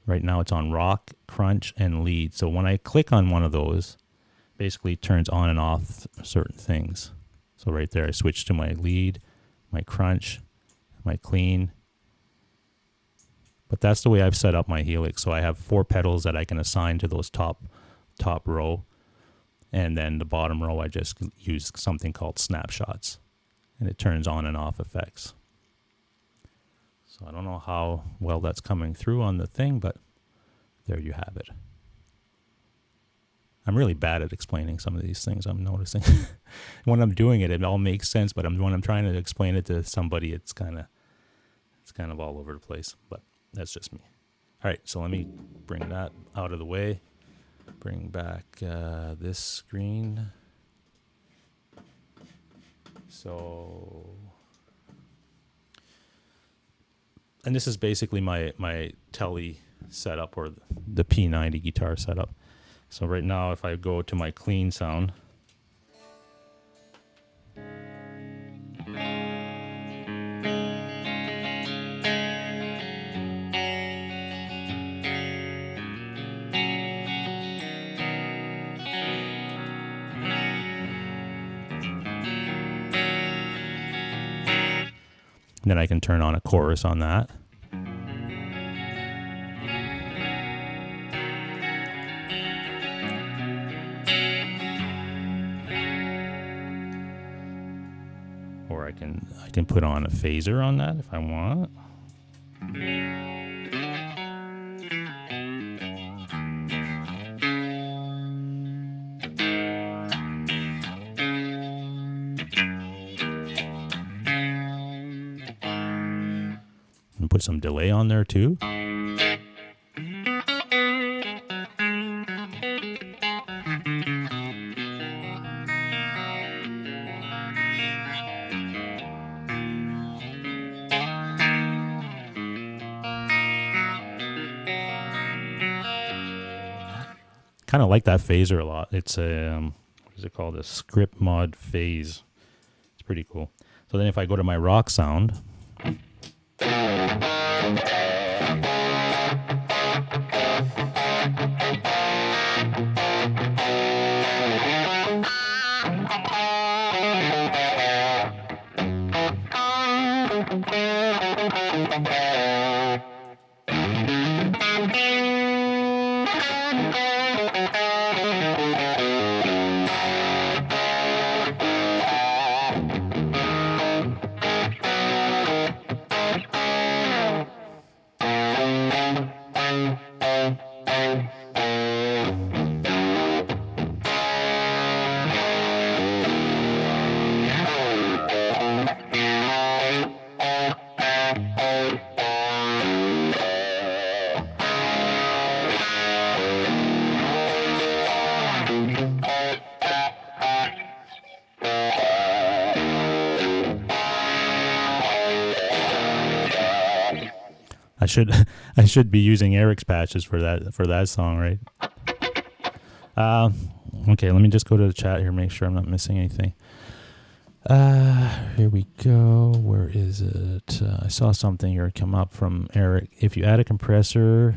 Right now it's on rock, crunch, and lead. So when I click on one of those, basically it turns on and off certain things. So right there, I switch to my lead, my crunch, my clean. But that's the way I've set up my Helix. So I have 4 pedals that I can assign to those top row. And then the bottom row, I just use something called snapshots. And it turns on and off effects. So I don't know how well that's coming through on the thing, but there you have it. I'm really bad at explaining some of these things, I'm noticing. When I'm doing it, it all makes sense, but when I'm trying to explain it to somebody, it's kind of all over the place, but that's just me. All right, so let me bring that out of the way. Bring back this screen. So, and this is basically my Tele setup, or the P90 guitar setup. So right now, if I go to my clean sound, then I can turn on a chorus on that. Or I can put on a phaser on that if I want. And put some delay on there too. Kind of like that phaser a lot. It's a, what is it called? A script mod phase. It's pretty cool. So then if I go to my rock sound, I should be using Eric's patches for that song, right? Okay, let me just go to the chat here, make sure I'm not missing anything. Here we go. Where is it? I saw something here come up from Eric. If you add a compressor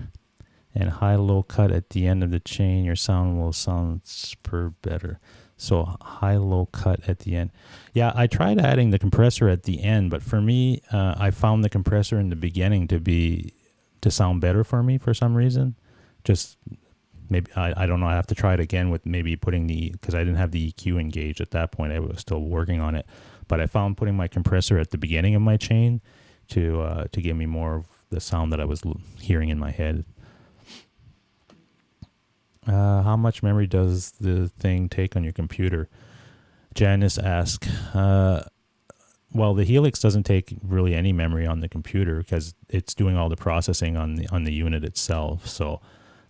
and high-low cut at the end of the chain, your sound will sound super better. So high-low cut at the end. Yeah, I tried adding the compressor at the end, but for me, I found the compressor in the beginning to sound better for me for some reason. Just maybe, I don't know, I have to try it again with maybe putting because I didn't have the EQ engaged at that point. I was still working on it. But I found putting my compressor at the beginning of my chain to give me more of the sound that I was hearing in my head. How much memory does the thing take on your computer? Janice asked. Well, the Helix doesn't take really any memory on the computer because it's doing all the processing on the unit itself. So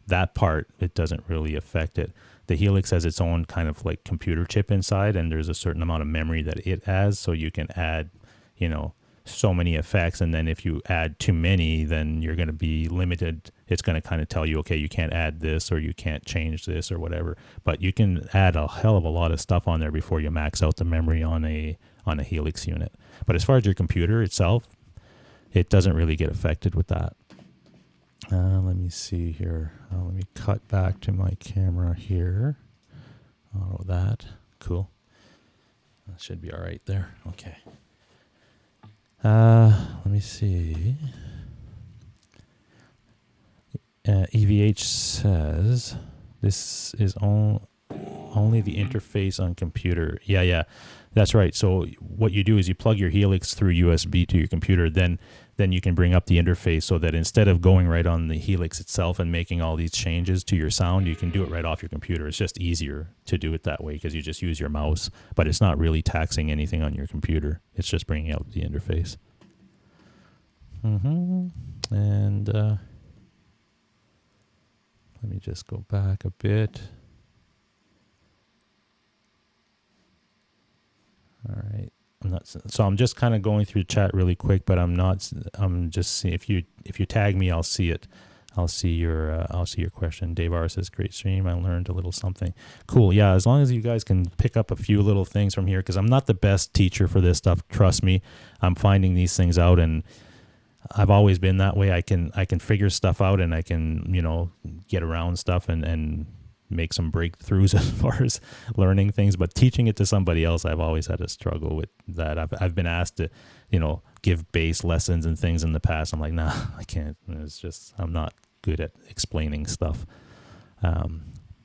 that part, it doesn't really affect it. The Helix has its own kind of like computer chip inside, and there's a certain amount of memory that it has. So you can add, so many effects, and then if you add too many, then you're going to be limited. It's going to kind of tell you, okay, you can't add this, or you can't change this, or whatever. But you can add a hell of a lot of stuff on there before you max out the memory on a Helix unit. But as far as your computer itself, it doesn't really get affected with that. Let me see here. Let me cut back to my camera here. Oh, that. Cool. That should be all right there. Okay. Let me see. EVH says this is only the interface on computer. Yeah, that's right. So what you do is you plug your Helix through USB to your computer, then you can bring up the interface so that instead of going right on the Helix itself and making all these changes to your sound, you can do it right off your computer. It's just easier to do it that way because you just use your mouse, but it's not really taxing anything on your computer. It's just bringing out the interface. And let me just go back a bit. All right. I'm just kind of going through the chat really quick, but I'm just seeing if you tag me, I'll see it. I'll see your question. Dave R says, great stream. I learned a little something. Cool. Yeah. As long as you guys can pick up a few little things from here, because I'm not the best teacher for this stuff. Trust me. I'm finding these things out, and I've always been that way. I can figure stuff out, and I can, get around stuff and make some breakthroughs as far as learning things, but teaching it to somebody else, I've always had a struggle with that. I've been asked to, give bass lessons and things in the past. I'm like, nah, I can't. It's just, I'm not good at explaining stuff.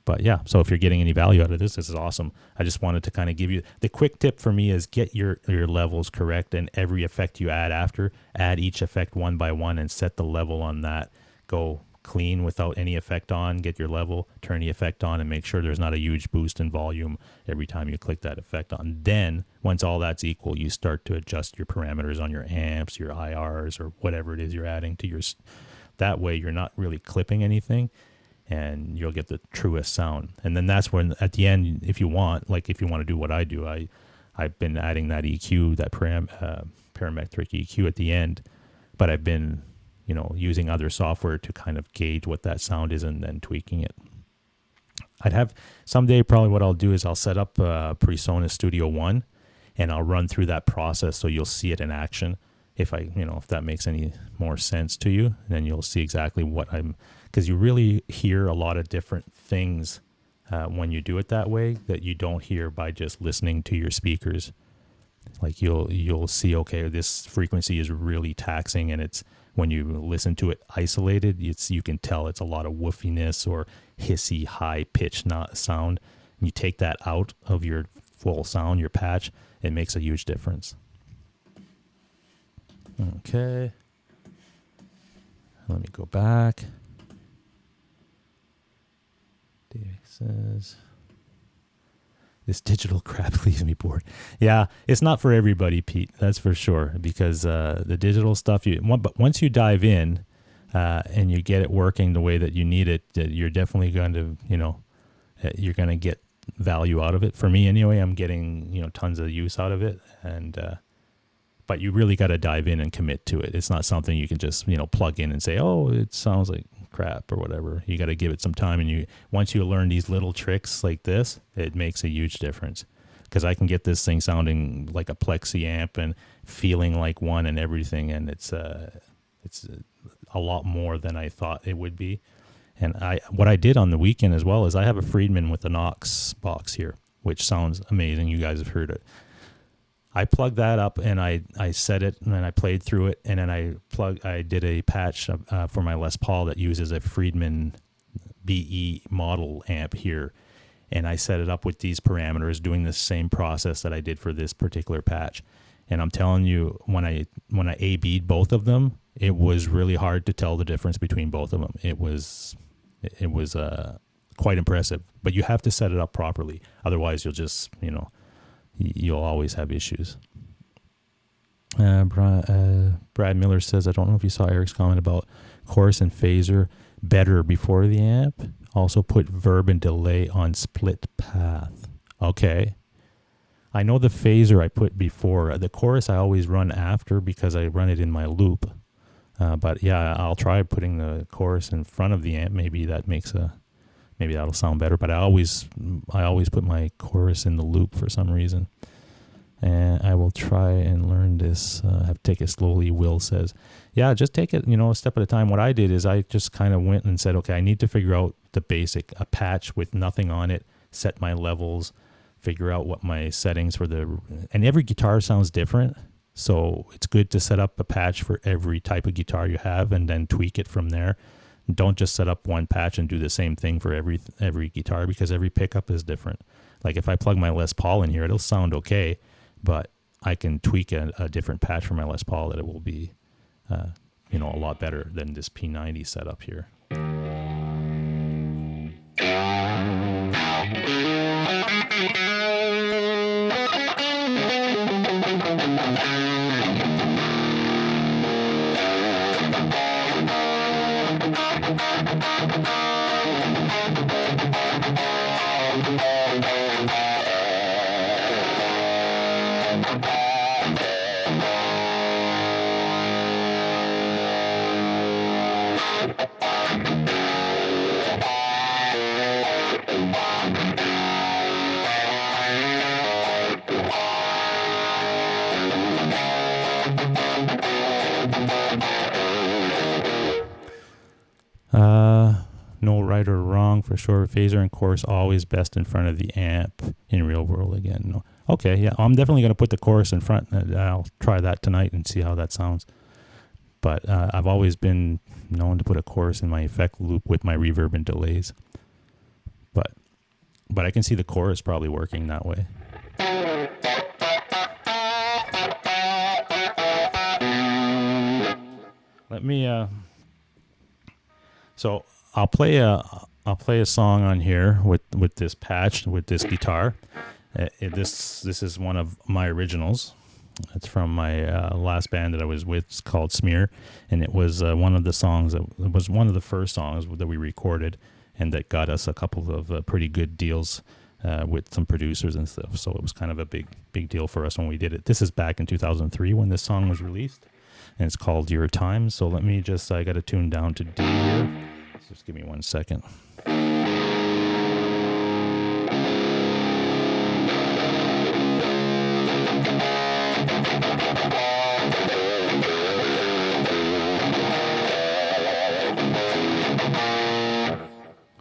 But yeah, so if you're getting any value out of this is awesome. I just wanted to kind of give you the quick tip for me is get your levels correct, and every effect you add after, add each effect one by one and set the level on that. Go clean without any effect on, get your level, turn the effect on, and make sure there's not a huge boost in volume every time you click that effect on. Then, once all that's equal, you start to adjust your parameters on your amps, your IRs, or whatever it is you're adding to your... That way, you're not really clipping anything, and you'll get the truest sound. And then that's when, at the end, if you want to do what I do, I've been adding that EQ, that parametric EQ at the end, but I've been using other software to kind of gauge what that sound is and then tweaking it. I'd have someday, probably what I'll do is I'll set up PreSonus Studio One, and I'll run through that process so you'll see it in action. If that makes any more sense to you, then you'll see exactly what because you really hear a lot of different things when you do it that way that you don't hear by just listening to your speakers. Like you'll see, okay, this frequency is really taxing, and it's, when you listen to it isolated, you can tell it's a lot of woofiness or hissy, high-pitched sound. And you take that out of your full sound, your patch, it makes a huge difference. Okay. Let me go back. Dave says, this digital crap leaves me bored. Yeah, it's not for everybody, Pete. That's for sure. Because the digital stuff, but once you dive in and you get it working the way that you need it, you're definitely going to, you're going to get value out of it. For me, anyway, I'm getting tons of use out of it, and but you really got to dive in and commit to it. It's not something you can just plug in and say, oh, it sounds like crap or whatever. You got to give it some time, and once you learn these little tricks like this, it makes a huge difference. Because I can get this thing sounding like a plexi amp and feeling like one and everything, and it's a lot more than I thought it would be. And what I did on the weekend as well is I have a Friedman with a Knox box here, which sounds amazing. You guys have heard it. I plugged that up and I set it, and then I played through it, and then I did a patch for my Les Paul that uses a Friedman BE model amp here, and I set it up with these parameters, doing the same process that I did for this particular patch. And I'm telling you, when I A/B'd both of them, it was really hard to tell the difference between both of them. It was quite impressive, but you have to set it up properly, otherwise you'll just you'll always have issues. Brad Miller says, I don't know if you saw Eric's comment about chorus and phaser better before the amp. Also put verb and delay on split path. Okay. I know the phaser I put before. The chorus I always run after because I run it in my loop. But yeah, I'll try putting the chorus in front of the amp. Maybe that'll sound better. But I always put my chorus in the loop for some reason. And I will try and learn this. Have to take it slowly, Will says. Yeah, just take it, a step at a time. What I did is I just kind of went and said, okay, I need to figure out the basic, a patch with nothing on it, set my levels, figure out what my settings and every guitar sounds different. So it's good to set up a patch for every type of guitar you have and then tweak it from there. Don't just set up one patch and do the same thing for every guitar, because every pickup is different. Like if I plug my Les Paul in here, it'll sound okay, but I can tweak a different patch for my Les Paul that it will be, a lot better than this P90 setup here. No right or wrong for sure. Phaser and chorus always best in front of the amp in real world again. No. Okay, yeah, I'm definitely going to put the chorus in front. I'll try that tonight and see how that sounds. But I've always been known to put a chorus in my effect loop with my reverb and delays. But I can see the chorus probably working that way. Let me so I'll play a song on here with this patch, with this guitar. This is one of my originals. It's from my last band that I was with. It's called SMEER, and it was one of the songs. It was one of the first songs that we recorded, and that got us a couple of pretty good deals with some producers and stuff. So it was kind of a big deal for us when we did it. This is back in 2003 when this song was released, and it's called Your Time. So let me I got to tune down to D here. So just give me 1 second.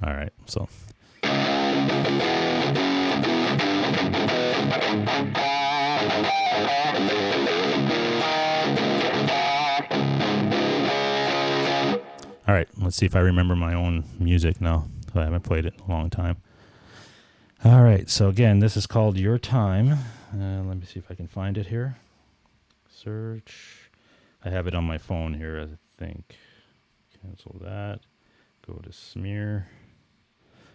All right, so. All right, let's see if I remember my own music now. I haven't played it in a long time. All right, so again, this is called Your Time. Let me see if I can find it here. Search. I have it on my phone here, I think. Cancel that. Go to SMEER.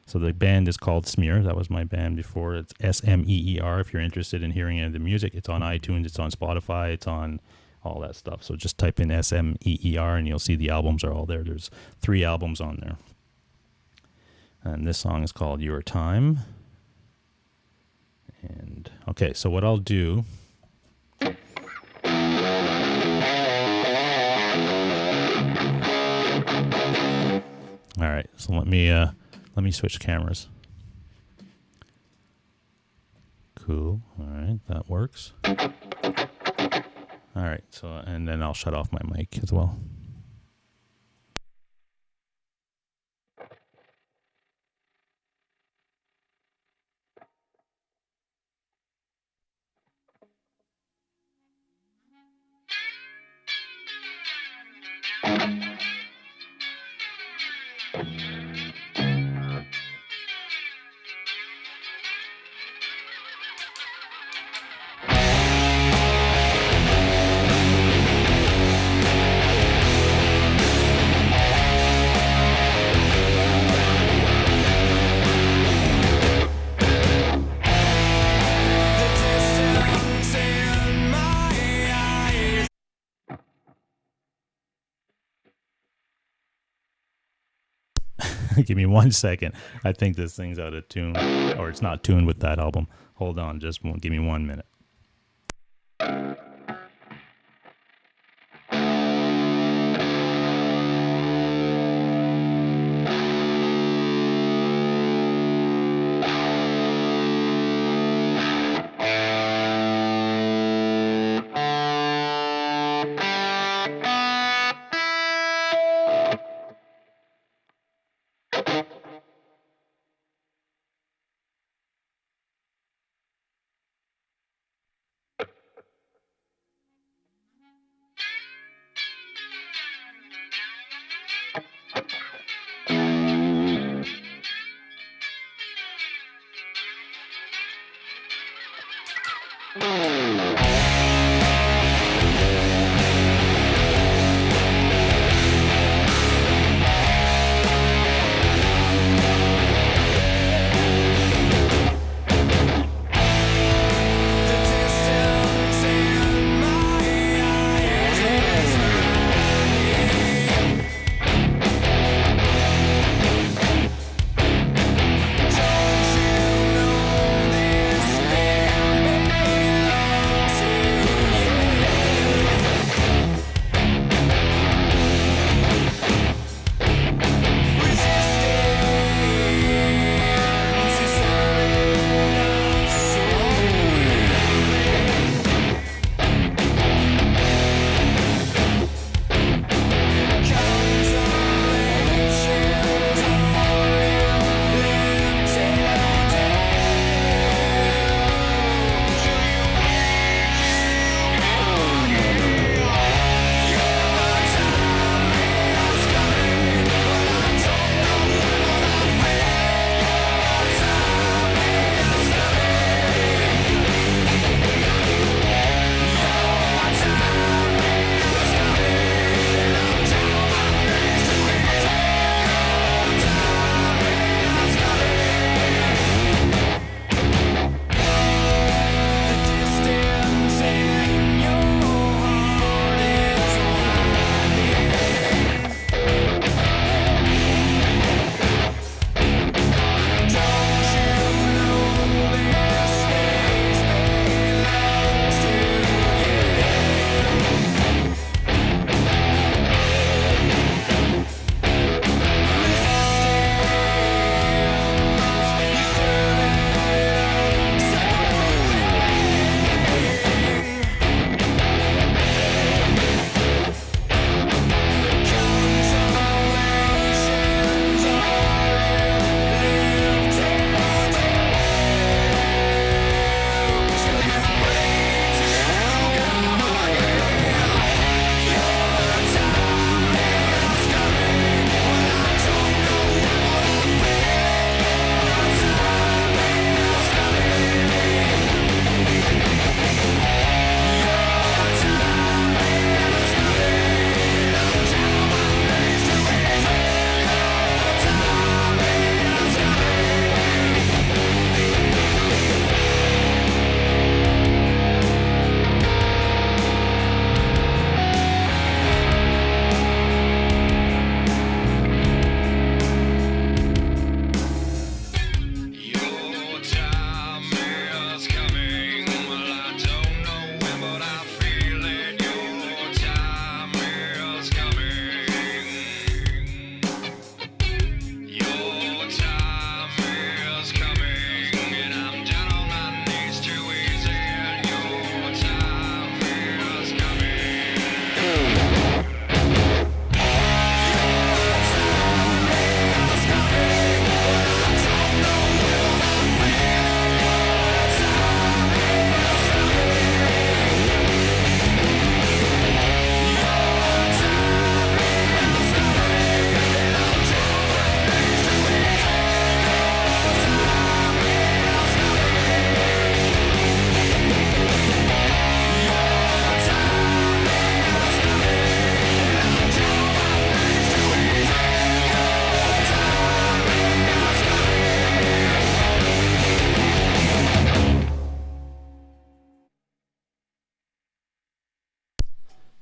So the band is called SMEER. That was my band before. It's SMEER. If you're interested in hearing any of the music, it's on iTunes, it's on Spotify, it's on all that stuff. So just type in SMEER and you'll see the albums are all there. There's 3 albums on there. And this song is called Your Time. And okay, so what I'll do. All right, so let me switch cameras. Cool. All right, that works. All right, so and then I'll shut off my mic as well. Give me 1 second. I think this thing's out of tune, or it's not tuned with that album. Hold on, give me 1 minute.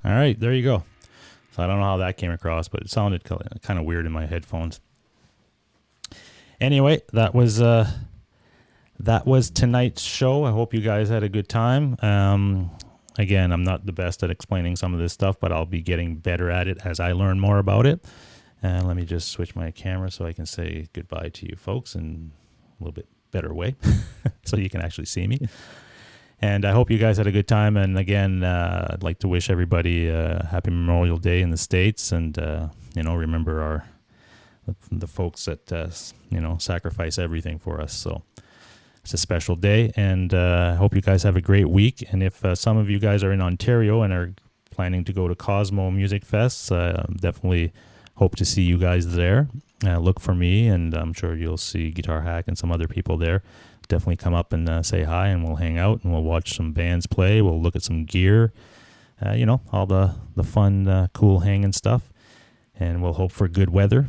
All right, there you go. So I don't know how that came across, but it sounded kind of weird in my headphones. Anyway, that was tonight's show. I hope you guys had a good time. Again, I'm not the best at explaining some of this stuff, but I'll be getting better at it as I learn more about it. And let me just switch my camera so I can say goodbye to you folks in a little bit better way so you can actually see me. And I hope you guys had a good time. And again, I'd like to wish everybody a happy Memorial Day in the States. And, remember the folks that, sacrifice everything for us. So it's a special day. And I hope you guys have a great week. And if some of you guys are in Ontario and are planning to go to Cosmo Music Fest, definitely hope to see you guys there. Look for me, and I'm sure you'll see Guitar Hack and some other people there. Definitely come up and say hi, and we'll hang out, and we'll watch some bands play. We'll look at some gear, all the fun, cool hanging stuff, and we'll hope for good weather.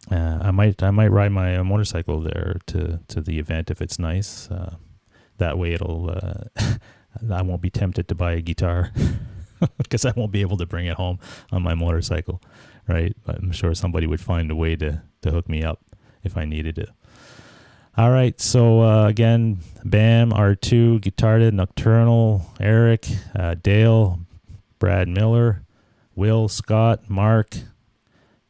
I might ride my motorcycle there to the event if it's nice. That way it'll I won't be tempted to buy a guitar because I won't be able to bring it home on my motorcycle. Right, I'm sure somebody would find a way to hook me up if I needed it. All right, so again, Bam, R2, Guitarted, Nocturnal, Eric, Dale, Brad Miller, Will, Scott, Mark,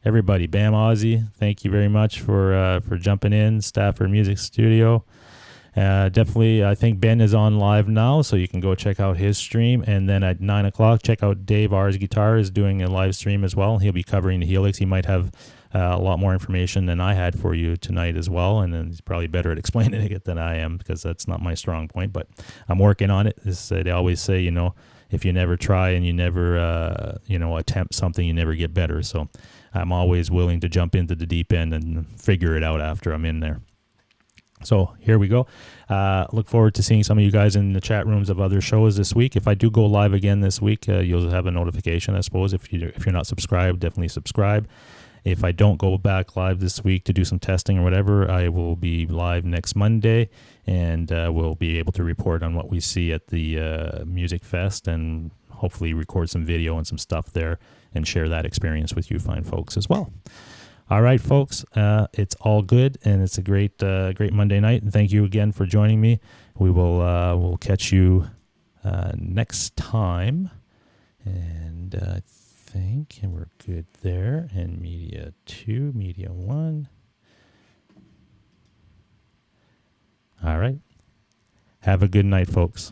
everybody, Bam Ozzy, thank you very much for jumping in, Stafford Music Studio. Definitely, I think Ben is on live now, so you can go check out his stream. And then at 9 o'clock, check out Dave R's Guitar is doing a live stream as well. He'll be covering the Helix. He might have a lot more information than I had for you tonight as well. And then he's probably better at explaining it than I am because that's not my strong point. But I'm working on it. They always say, if you never try and you never, attempt something, you never get better. So I'm always willing to jump into the deep end and figure it out after I'm in there. So here we go. Look forward to seeing some of you guys in the chat rooms of other shows this week. If I do go live again this week, you'll have a notification, I suppose. If you're not subscribed, definitely subscribe. If I don't go back live this week to do some testing or whatever, I will be live next Monday, and we'll be able to report on what we see at the Music Fest and hopefully record some video and some stuff there and share that experience with you fine folks as well. All right, folks, it's all good, and it's a great Monday night. And thank you again for joining me. We'll catch you next time. And I think we're good there. And Media 2, Media 1. All right. Have a good night, folks.